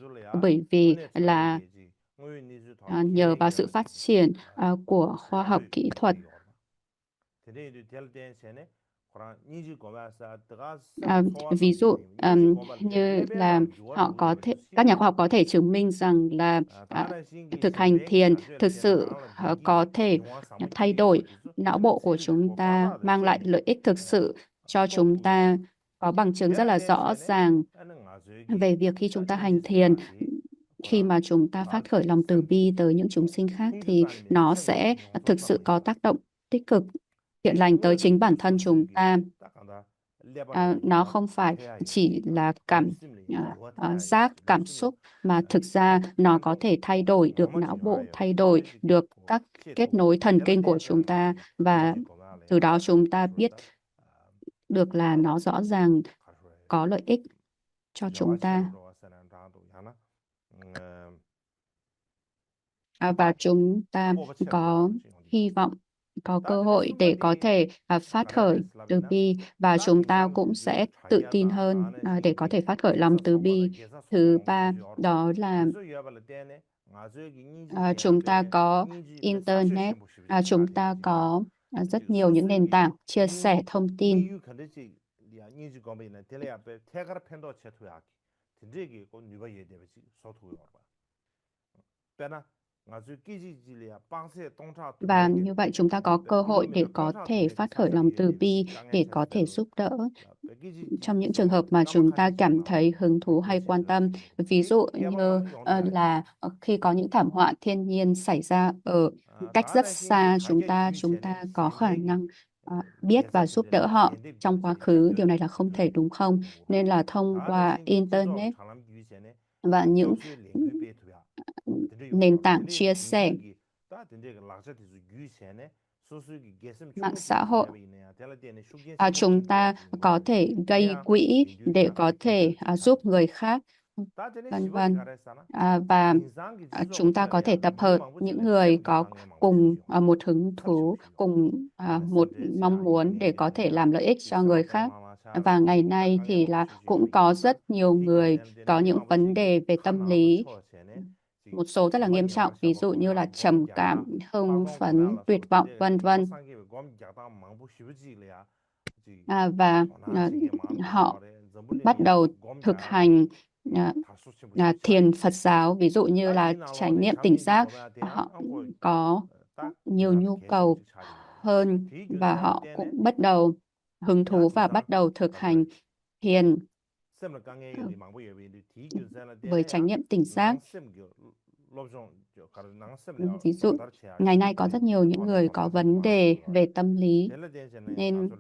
bởi vì là nhờ vào sự phát triển của khoa học kỹ thuật. Ví dụ như là các nhà khoa học có thể chứng minh rằng là thực hành thiền thực sự có thể thay đổi não bộ của chúng ta, mang lại lợi ích thực sự cho chúng ta. Có bằng chứng rất là rõ ràng về việc khi chúng ta hành thiền, khi mà chúng ta phát khởi lòng từ bi tới những chúng sinh khác thì nó sẽ thực sự có tác động tích cực, thiện lành tới chính bản thân chúng ta. Nó không phải chỉ là giác cảm xúc, mà thực ra nó có thể thay đổi được não bộ, thay đổi được các kết nối thần kinh của chúng ta, và từ đó chúng ta biết được là nó rõ ràng có lợi ích cho chúng ta. Và chúng ta có hy vọng, có cơ hội để có thể phát khởi từ bi, và chúng ta cũng sẽ tự tin hơn để có thể phát khởi lòng từ bi. Thứ ba, đó là chúng ta có Internet, chúng ta có rất nhiều những nền tảng chia sẻ thông tin. Và như vậy chúng ta có cơ hội để có thể phát khởi lòng từ bi, để có thể giúp đỡ trong những trường hợp mà chúng ta cảm thấy hứng thú hay quan tâm. Ví dụ như là khi có những thảm họa thiên nhiên xảy ra ở cách rất xa chúng ta có khả năng biết và giúp đỡ họ trong quá khứ. Điều này là không thể, đúng không? Nên là thông qua Internet và những nền tảng chia sẻ, mạng xã hội, chúng ta có thể gây quỹ để có thể giúp người khác, vân vân. Và chúng ta có thể tập hợp những người có cùng một hứng thú, cùng một mong muốn để có thể làm lợi ích cho người khác. Và ngày nay thì là cũng có rất nhiều người có những vấn đề về tâm lý, một số rất là nghiêm trọng, ví dụ như là trầm cảm, hưng phấn, tuyệt vọng, vân vân. Và họ bắt đầu thực hành thiền Phật giáo, ví dụ như là chánh niệm tỉnh giác. Họ có nhiều nhu cầu hơn và họ cũng bắt đầu hứng thú và bắt đầu thực hành thiền với chánh niệm tỉnh giác. Ví dụ, ngày nay có rất nhiều những người có vấn đề về tâm lý, nên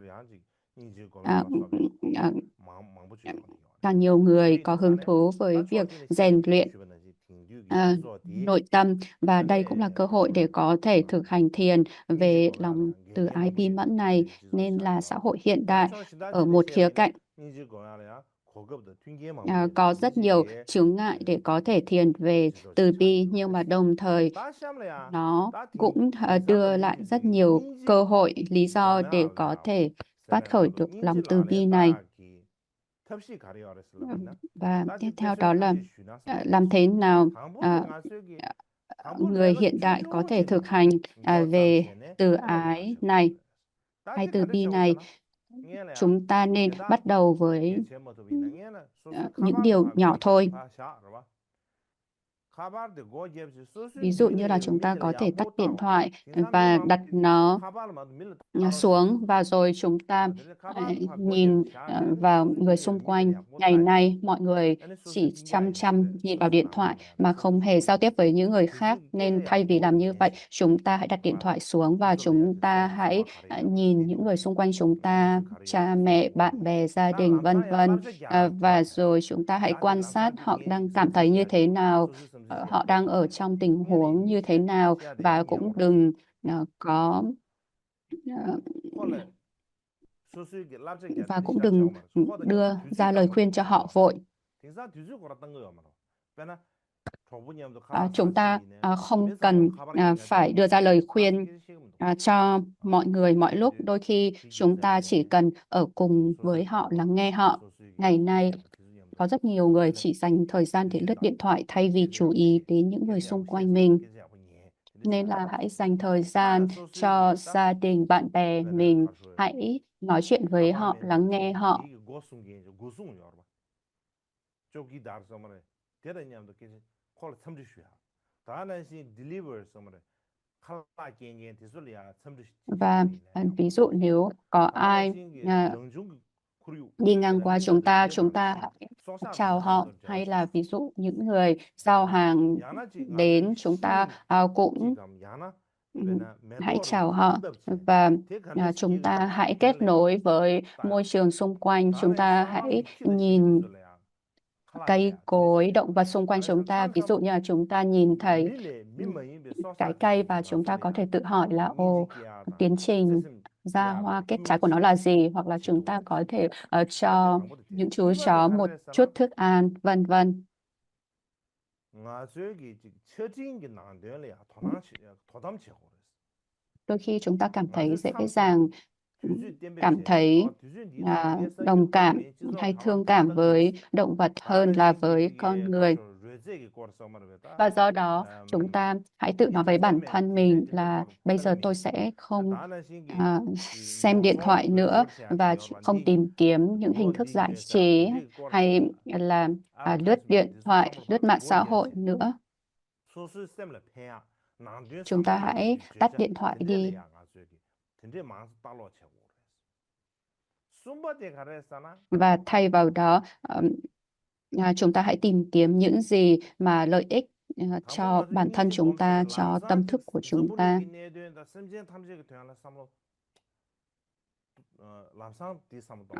càng nhiều người có hứng thú với việc rèn luyện nội tâm, và đây cũng là cơ hội để có thể thực hành thiền về lòng từ ái bi mẫn này. Nên là xã hội hiện đại ở một khía cạnh có rất nhiều chướng ngại để có thể thiền về từ bi, nhưng mà đồng thời nó cũng đưa lại rất nhiều cơ hội, lý do để có thể phát khởi được lòng từ bi này. Và tiếp theo đó là làm thế nào người hiện đại có thể thực hành về từ ái này hay từ bi này. Chúng ta nên bắt đầu với những điều nhỏ thôi. Ví dụ như là chúng ta có thể tắt điện thoại và đặt nó xuống, và rồi chúng ta nhìn vào người xung quanh. Ngày nay mọi người chỉ chăm chăm nhìn vào điện thoại mà không hề giao tiếp với những người khác, nên thay vì làm như vậy, chúng ta hãy đặt điện thoại xuống và chúng ta hãy nhìn những người xung quanh chúng ta, cha mẹ, bạn bè, gia đình, vân vân. Và rồi chúng ta hãy quan sát họ đang cảm thấy như thế nào, họ đang ở trong tình huống như thế nào, và cũng đừng đưa ra lời khuyên cho họ vội. Chúng ta không cần phải đưa ra lời khuyên cho mọi người mọi lúc. Đôi khi chúng ta chỉ cần ở cùng với họ, lắng nghe họ. Ngày nay có rất nhiều người chỉ dành thời gian để lướt điện thoại thay vì chú ý đến những người xung quanh mình. Nên là hãy dành thời gian cho gia đình, bạn bè mình, hãy nói chuyện với họ, lắng nghe họ. 이게 고승 여러분. 저기 다 somare. 대단히도 계속 콜 참지슈야. 다나신 deliver somare. 칼라 겐겐 디솔이야 참지슈 Và 디디네요. ví dụ nếu có ai 다나신 게 à, 렁중 그리고 đi ngang 그래라 qua 미나도 chúng ta 제방 hãy 소샤도 chào họ, 참도 hay 되었어. là ví dụ những người giao hàng 야나지 đến 아주 chúng ta 신 cũng 지금 야나 음, 베나 hãy 메도르 chào họ, 응답체 và chúng 대간레스기 ta hãy kết 될래야 nối với 따야 môi trường xung quanh. Chúng 다른 ta hãy 사람이 키르시기 nhìn 뒤줄래야 cây 칼라데야 cối, 드레시야 động vật xung quanh 다른 chúng 사람 ta. Ví dụ 참참 như là chúng ta nhìn thấy 밀레 ừm, 민머인 cái cây 소사지 và chúng ta có 가솔래야 thể tự hỏi là 니지기야다 tiến trình 세심 ra hoa 야베 kết trái của nó là 큐치야 gì, hoặc là chúng ta 지도레스 có thể 아주 cho 당보도 돼 những chú 이바데 chó một chút 가르레스나 thức ăn, vân vân. 나저기 처진 게 나한테야 도담치 고레스 Đôi khi chúng ta cảm thấy 아주 dễ 참참 dàng 뒤주 땜베 cảm 제야 thấy 뒤주 니나 위에서 đồng cảm 옆에 지도 hay 강화 thương cảm với 떡거리스 động vật hơn 다른 là với con 신기지게 người. 가서 뢰제기 꼬르서 말하다 Và do đó chúng ta hãy tự nói với bản 인터테인먼트 thân mình 디제트게 là 꼬르 bây giờ tôi 펠레미 sẽ không 다른 신기 xem điện thoại 영상 nữa 레저트 và 하지 여러분 không 니 tìm kiếm những hình 물론 thức 니 giải 중에서 trí 니 hay 꼬르다 là lướt advertisement điện 디스 thoại, 참으로 lướt 봐 mạng xã hội 고견체 nữa. 소수 시스템을 패야 난뒤 Chúng ta 삼도 hãy tắt 뒤죄자 điện thoại đi 된데래야 가지고 된데 망스 달러 채고 숨바데 가르했잖아 và thay vào đó chúng ta hãy tìm kiếm những gì mà lợi ích 당분 cho 가서 bản thân 니지 chúng ta, 곰체를 cho tâm 람상직 thức của chúng ta. 전부르기 내야 된다 심지어 탐지게 되는 삼로 람상 뒤 삼도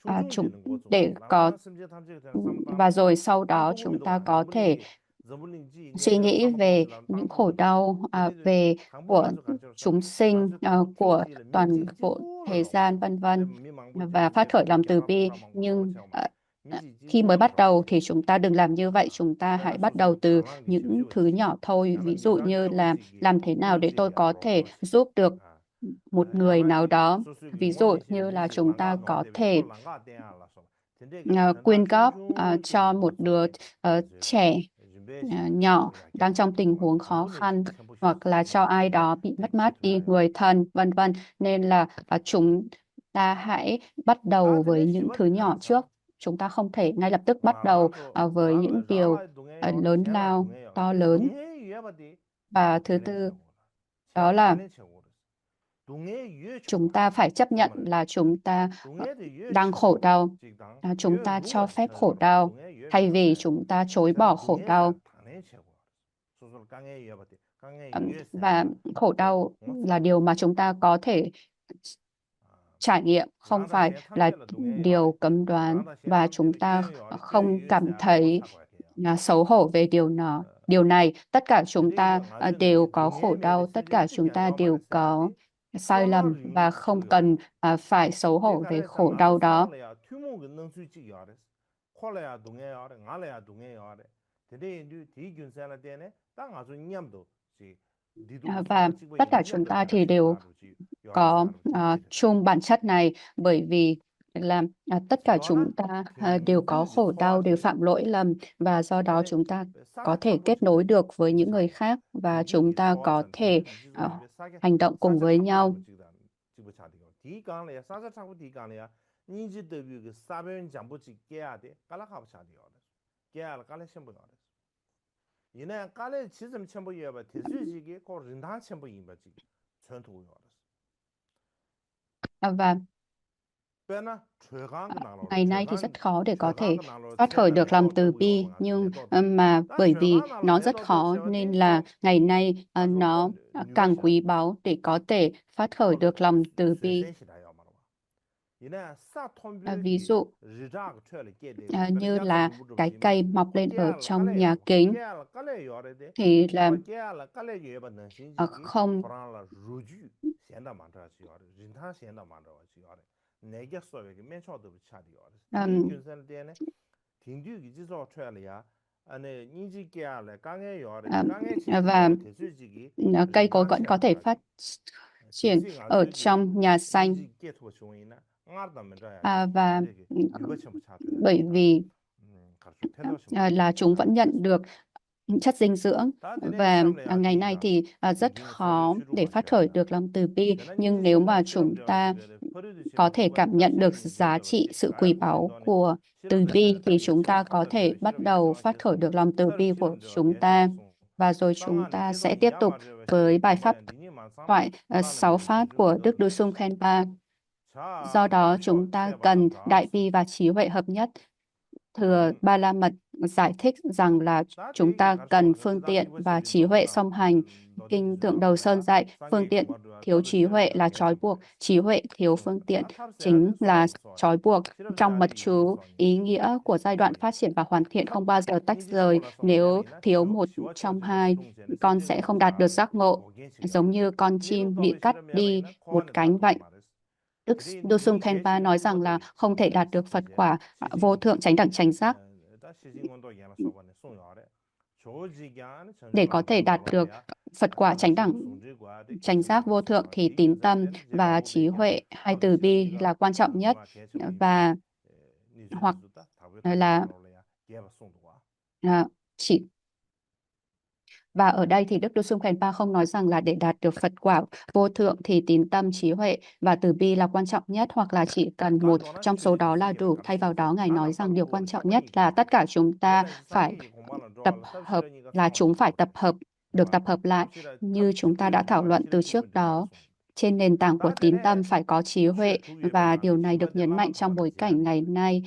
Và chúng 중중지는 거죠 để có 람상 심지어 탐지게 되는 삼도 và rồi sau đó chúng 딴도구미도 ta 와 có thể 전부르기 suy 내야 nghĩ 삼도 về 곰체를 những khổ 딴도구미도 đau 근데 về 당분 của 가서 가르쳐서 chúng sinh, 가서 탐 của 팅지를 toàn 미지 bộ 지도를 thế 넣어 gian, vân vân, 미망고 và phát khởi 제도 lòng từ 야가 bi. 공감하고 나와 Nhưng 채우마 미지 khi mới 지도를 bắt đầu 가르쳐 thì chúng ta đừng làm như vậy. Chúng ta hãy 내가 bắt đầu 소수 từ 강랑기 những thứ 칩쇼지 nhỏ thôi. Ví 야는 dụ 미사 như là 켜고지기 làm thế nào để tôi 그룹지기 có 앞으로 thể 그렇지 giúp được 아 một người nào 야나지 đó. 소수기 Ví dụ như 원내시는 là 니지 chúng ta 랑가 có 동아대비 thể 콜 랑가 떼야라서 근데기 quyên 전다 góp 중중지는 cho một đứa 거쪽에 trẻ 준비시 nhỏ đang 야겠어 trong tình 뭐 huống khó 당분은 khăn, 첨부시 hoặc là cho ai đó bị mất mát đi 지도야 người thân, vân vân. Nên là chúng ta hãy bắt đầu với 다들 những thứ 시바데 nhỏ trước. 가르쳐나 Chúng ta không thể ngay lập tức bắt đầu 나라도 với những điều 라라 동해요 lớn 셴라 lao, 동해요 to lớn. 동해 위에바디 Và 니지 thứ 텔렌 tư 채고 đó 채고 là 텔렌 채고 동해 위에 chúng 줘봐 ta phải chấp nhận 사마를 là chúng ta 동해도 위에 đang khổ 쳐도 đau. 직당 Chúng 위에 ta cho 루어 phép khổ 쳐요 đau 동해 위에 thay vì 뱉었어요 chúng ta chối bỏ 셴라 khổ đau. 동해에서 당해 채고 소설 강해 위에바디 강해 Ừm, 위에 Và 셴라 khổ đau 못 là điều mà chúng ta có thể trải nghiệm, không 나다 phải 셴 là 탐제라 동해 요래 điều cấm đoán, 나다 셴 và chúng 탐제라 ta 깨요 요래 깨요 không 위에 cảm 셴라 못 thấy 사고 해요 xấu hổ về điều này. Tất cả chúng 근데 ta 이거 아주 đều có 동해 khổ 매베 đau, tất 세제 cả 어떻게 chúng ta 요 đều 말을 có 써야지 sai lầm 코로나를 và 유명시 không 치고 요래 cần phải xấu hổ về 대가래서 khổ 나는 đau đó. 사람이야 튜모가 능수 찍이 요래 콜레야 동해 요래 알아야 동해 요래 근데 이제 뒤균세나 때네 땅 아주 냠도 지 니도 Và 손을 찍고 tất cả chúng 냠도 ta 내가 thì đều 시사로 지 요래 có 사람 뒤지를 chung bản chất này, bởi vì là tất cả 지도하나 chúng ta đều có 균득이 khổ đau, đều 소화지 phạm lỗi lầm, và do đó 근데 chúng ta có 싸게 thể 타고 kết 지다 nối được với những người 지구상에 khác, và chúng 균득이 ta có 소화산 thể 균득이 지도 집에 싸게 hành động cùng 싸게 với 타고 nhau. 지고 지다 지구 차디고 뒤강래야 싸게 타고 뒤강래야 니지도 그 사변 잠부지 깨야 돼 깔라가 차디요 깨야 깔래 첨부 요래 이내 깔래 지점 첨부 요봐 대수지기 고 린당 첨부 임바지 전투 요래 Và 빼나 최강 그 나라로 ngày nay thì 최강 rất khó để có 최강 thể 그 나라로 phát khởi 채를 được lòng 매도 từ 되고 bi, 여러분 아주 nhưng 매도도 mà 다 bởi vì 최강 나라 nó rất 매도도 khó nên 채워디 là 고 ngày nay 가서 nó 콘 càng 뉴베시아 quý báu để có thể phát khởi 콜 được lòng từ bi. 쇠센시다요 말아 이내 사 Ví 톰뷰기 dụ 리작 채를 깨데 như 베르냐서 là 루부도 cái 비마 cây mọc 고 lên ở 깨알 trong 깔래요 nhà 봐 kính 깨알 깔래 요래데 thì là 고 깨알 깔래 요에 받는 신지기 không 코로나 루주 센다 만들어지 요래 진타 센다 만들어지 요래 내게 소외기 맨 처음부터 차리 요래 이 ừm, 균선 때에 딩듀기 지소 채려야 안에 인지 깨알 강에 요래 à, 강에 치지 và 요래 대수지기 cây cối 린당 vẫn có thể 채고 phát triển 대신 ở 아주 이게 trong nhà xanh. 니지 깨토 쇼이나 앙아르다면 줘야지 Và 근데 이게 유배처럼 차줘야 bởi 지다 vì 가르쳐 텐더시 뭐 là chúng vẫn nhận được chất dinh dưỡng. 다들의 Và 샴래야 ngày nay 디가 thì rất 니딩 세제 khó để 주루가 phát khởi 쳐야 được lòng từ bi. 되나 Nhưng 니지 nếu 샴다 mà 트럼 chúng 되는 ta 집에 có thể cảm nhận được giá trị sự quý báu của từ bi thì chúng ta có thể bắt đầu phát khởi được lòng từ bi của chúng ta. Và rồi chúng ta sẽ tiếp tục với bài pháp thoại 6 phát của Đức Đô Khenpa. Do đó chúng ta cần đại bi và trí huệ hợp nhất. Thừa Ba La Mật giải thích rằng là chúng ta cần phương tiện và trí huệ song hành. Kinh Tượng Đầu Sơn dạy phương tiện thiếu trí huệ là trói buộc, trí huệ thiếu phương tiện chính là trói buộc. Trong mật chú, ý nghĩa của giai đoạn phát triển và hoàn thiện không bao giờ tách rời. Nếu thiếu một trong hai, con sẽ không đạt được giác ngộ, giống như con chim bị cắt đi một cánh vậy. Đức Dosung Khenpa nói rằng là không thể đạt được Phật quả vô thượng chánh đẳng chánh giác. Để có thể đạt được Phật quả chánh đẳng chánh giác vô thượng thì tín tâm và trí huệ hay từ bi là quan trọng nhất, và hoặc là chỉ và ở đây thì Đức Dosung Khenpa không nói rằng là để đạt được Phật quả vô thượng thì tín tâm, trí huệ và từ bi là quan trọng nhất, hoặc là chỉ cần một trong số đó là đủ. Thay vào đó, Ngài nói rằng điều quan trọng nhất là tất cả chúng ta phải tập hợp, là chúng phải được tập hợp lại như chúng ta đã thảo luận từ trước đó. Trên nền tảng của tín tâm phải có trí huệ, và điều này được nhấn mạnh trong bối cảnh ngày nay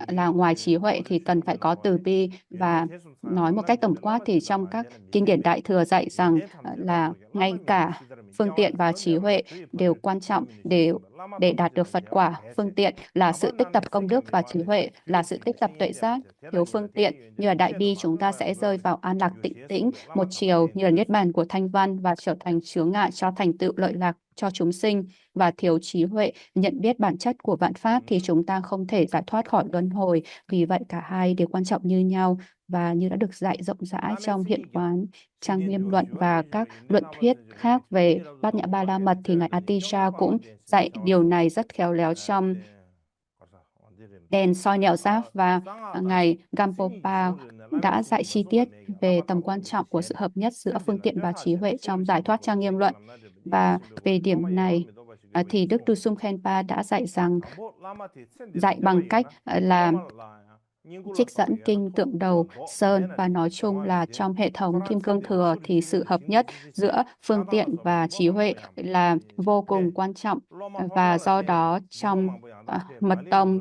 là ngoài trí huệ thì cần phải có từ bi. Và nói một cách tổng quát thì trong các kinh điển Đại Thừa dạy rằng là ngay cả phương tiện và trí huệ đều quan trọng để đạt được Phật quả. Phương tiện là sự tích tập công đức và trí huệ là sự tích tập tuệ giác. Thiếu phương tiện như là đại bi, chúng ta sẽ rơi vào an lạc tịnh tĩnh một chiều như là niết bàn của Thanh Văn và trở thành chướng ngại cho thành tựu lợi lạc cho chúng sinh. Và thiếu trí huệ nhận biết bản chất của vạn pháp thì chúng ta không thể giải thoát khỏi luân hồi. Vì vậy cả hai đều quan trọng như nhau, và như đã được dạy rộng rãi trong Hiện Quán, Trang Nghiêm Luận và các luận thuyết khác về Bát Nhã Ba La Mật thì Ngài Atisha cũng dạy điều này rất khéo léo trong đèn soi nẻo giáp, và Ngài Gampopa đã dạy chi tiết về tầm quan trọng của sự hợp nhất giữa phương tiện và trí huệ trong giải thoát Trang Nghiêm Luận. Và về điểm này thì Đức Dosung Khenpa đã dạy bằng cách là trích dẫn kinh Tượng Đầu Sơn, và nói chung là trong hệ thống Kim Cương Thừa thì sự hợp nhất giữa phương tiện và trí huệ là vô cùng quan trọng. Và do đó trong Mật Tông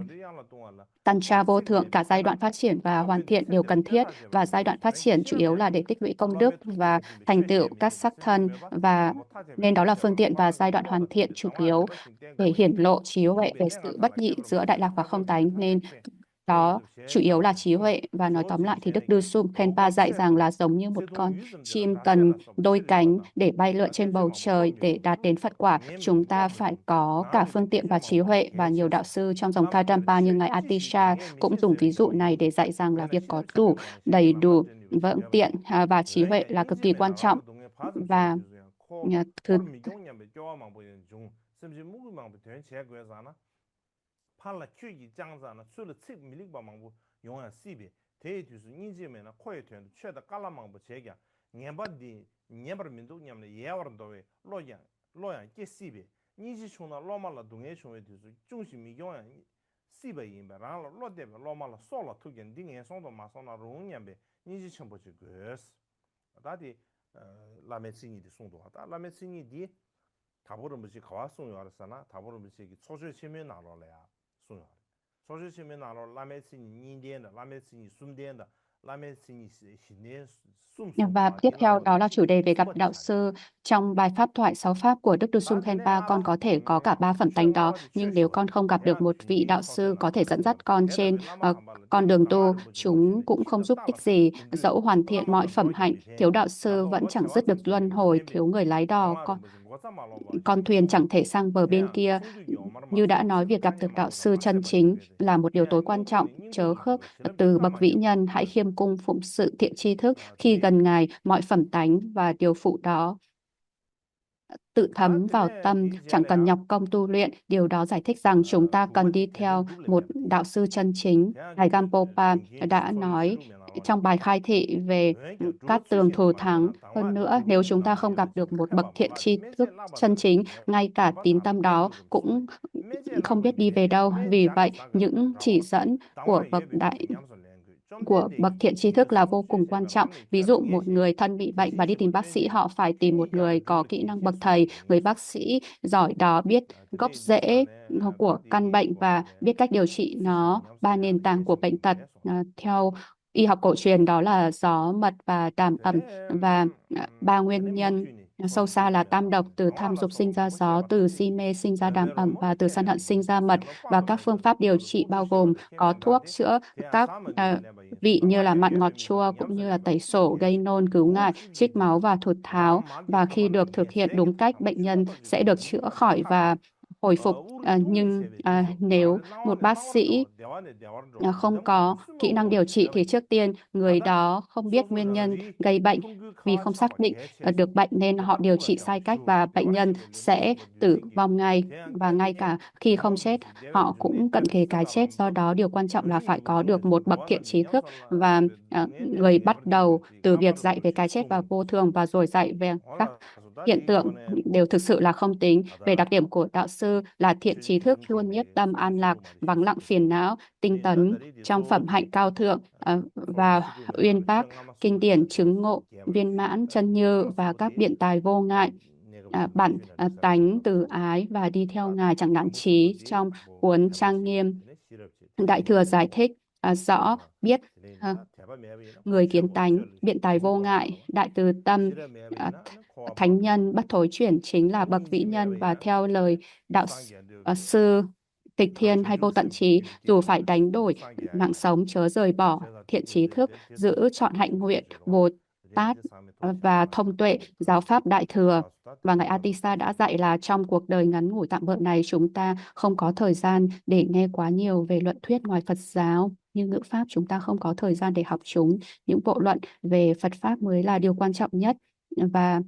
Tantra vô thượng, cả giai đoạn phát triển và hoàn thiện đều cần thiết, và giai đoạn phát triển chủ yếu là để tích lũy công đức và thành tựu các sắc thân, và nên đó là phương tiện, và giai đoạn hoàn thiện chủ yếu để hiển lộ trí huệ về sự bất nhị giữa đại lạc và không tánh, nên đó chủ yếu là trí huệ. Và nói tóm lại thì Đức Dosung Khenpa dạy rằng là giống như một con chim cần đôi cánh để bay lượn trên bầu trời để đạt đến Phật quả, chúng ta phải có cả phương tiện và trí huệ. Và nhiều đạo sư trong dòng Kadampa như Ngài Atisha cũng dùng ví dụ này để dạy rằng là việc có đầy đủ phương tiện và trí huệ là cực kỳ quan trọng. Và 팔라 큐기 장자나 술을 칙 밀릭바 망부 용한 시비 대두스 인지면은 코에 되는 최다 깔라망부 제기야 냠바디 냠바민도 냠네 예와른도에 로양 깨시비 니지 총나 로말라 동해 총에 두스 중심이 용한 시베 임바랑 로데베 로말라 솔라 투겐 딩에 송도 마소나 롱냠베 니지 첨보지 그스 다디 라메싱이디 송도하다 라메싱이디 다보름 무시 가와송이 알았잖아 다보름 무시 초절 체면 나로래야 소주 치면 나로 라메스니 니엔다 라메스니 숨덴다 라메스니 신내 숨. Và tiếp theo đó là chủ đề về gặp đạo sư. Trong bài pháp thoại 6 pháp của Đức Dosung Khenpa, con có thể có cả 3 phẩm tánh đó, nhưng nếu con không gặp được một vị đạo sư có thể dẫn dắt con trên con đường tu, chúng cũng không giúp ích gì. Dẫu hoàn thiện mọi phẩm hạnh, thiếu đạo sư vẫn chẳng dứt được luân hồi, thiếu người lái đò, con thuyền chẳng thể sang bờ bên kia. Như đã nói, việc gặp được đạo sư chân chính là một điều tối quan trọng. Chớ khước từ bậc vĩ nhân, hãy khiêm cung phụng sự thiện tri thức. Khi gần Ngài, mọi phẩm tánh và điều phụ đó tự thấm vào tâm, chẳng cần nhọc công tu luyện. Điều đó giải thích rằng chúng ta cần đi theo một đạo sư chân chính. Ngài Gampopa đã nói trong bài khai thị về Cát Tường thù thắng. Hơn nữa, nếu chúng ta không gặp được một bậc thiện tri thức chân chính, ngay cả tín tâm đó cũng không biết đi về đâu. Vì vậy, những chỉ dẫn của bậc thiện tri thức là vô cùng quan trọng. Ví dụ một người thân bị bệnh và đi tìm bác sĩ, họ phải tìm một người có kỹ năng bậc thầy, người bác sĩ giỏi đó, biết gốc rễ của căn bệnh và biết cách điều trị nó. Ba nền tảng của bệnh tật theo y học cổ truyền đó là gió, mật và đàm ẩm, và ba nguyên nhân sâu xa là tam độc: từ tham dục sinh ra gió, từ si mê sinh ra đàm ẩm, và từ sân hận sinh ra mật. Và các phương pháp điều trị bao gồm có thuốc chữa các vị như là mặn ngọt chua, cũng như là tẩy sổ, gây nôn, cứu ngại, trích máu và thụt tháo. Và khi được thực hiện đúng cách, bệnh nhân sẽ được chữa khỏi và hồi phục. Nếu một bác sĩ không có kỹ năng điều trị thì trước tiên người đó không biết nguyên nhân gây bệnh, vì không xác định được bệnh nên họ điều trị sai cách và bệnh nhân sẽ tử vong ngay. Và ngay cả khi không chết, họ cũng cận kề cái chết. Do đó, điều quan trọng là phải có được một bậc thiện trí thức, và người bắt đầu từ việc dạy về cái chết và vô thường, và rồi dạy về các hiện tượng đều thực sự là không tính. Về đặc điểm của đạo sư là thiện trí thức, luôn nhất tâm an lạc, vắng lặng phiền não, tinh tấn trong phẩm hạnh cao thượng, và uyên bác kinh điển chứng ngộ viên mãn chân như, và các biện tài vô ngại, bản tánh từ ái, và đi theo Ngài chẳng nản chí. Trong cuốn Trang Nghiêm, Đại Thừa giải thích rõ biết người kiến tánh, biện tài vô ngại, đại từ tâm, thánh nhân bất thối chuyển chính là bậc vĩ nhân. Và theo lời đạo sư Tịch Thiên hay Vô Tận Trí, dù phải đánh đổi mạng sống chớ rời bỏ thiện trí thức, giữ trọn hạnh nguyện Bồ Tát và thông tuệ giáo pháp Đại Thừa. Và Ngài Atisa đã dạy là trong cuộc đời ngắn ngủi tạm bợ này, chúng ta không có thời gian để nghe quá nhiều về luận thuyết ngoài Phật giáo. Như ngữ pháp, chúng ta không có thời gian để học chúng. Những bộ luận về Phật pháp mới là điều quan trọng nhất. Và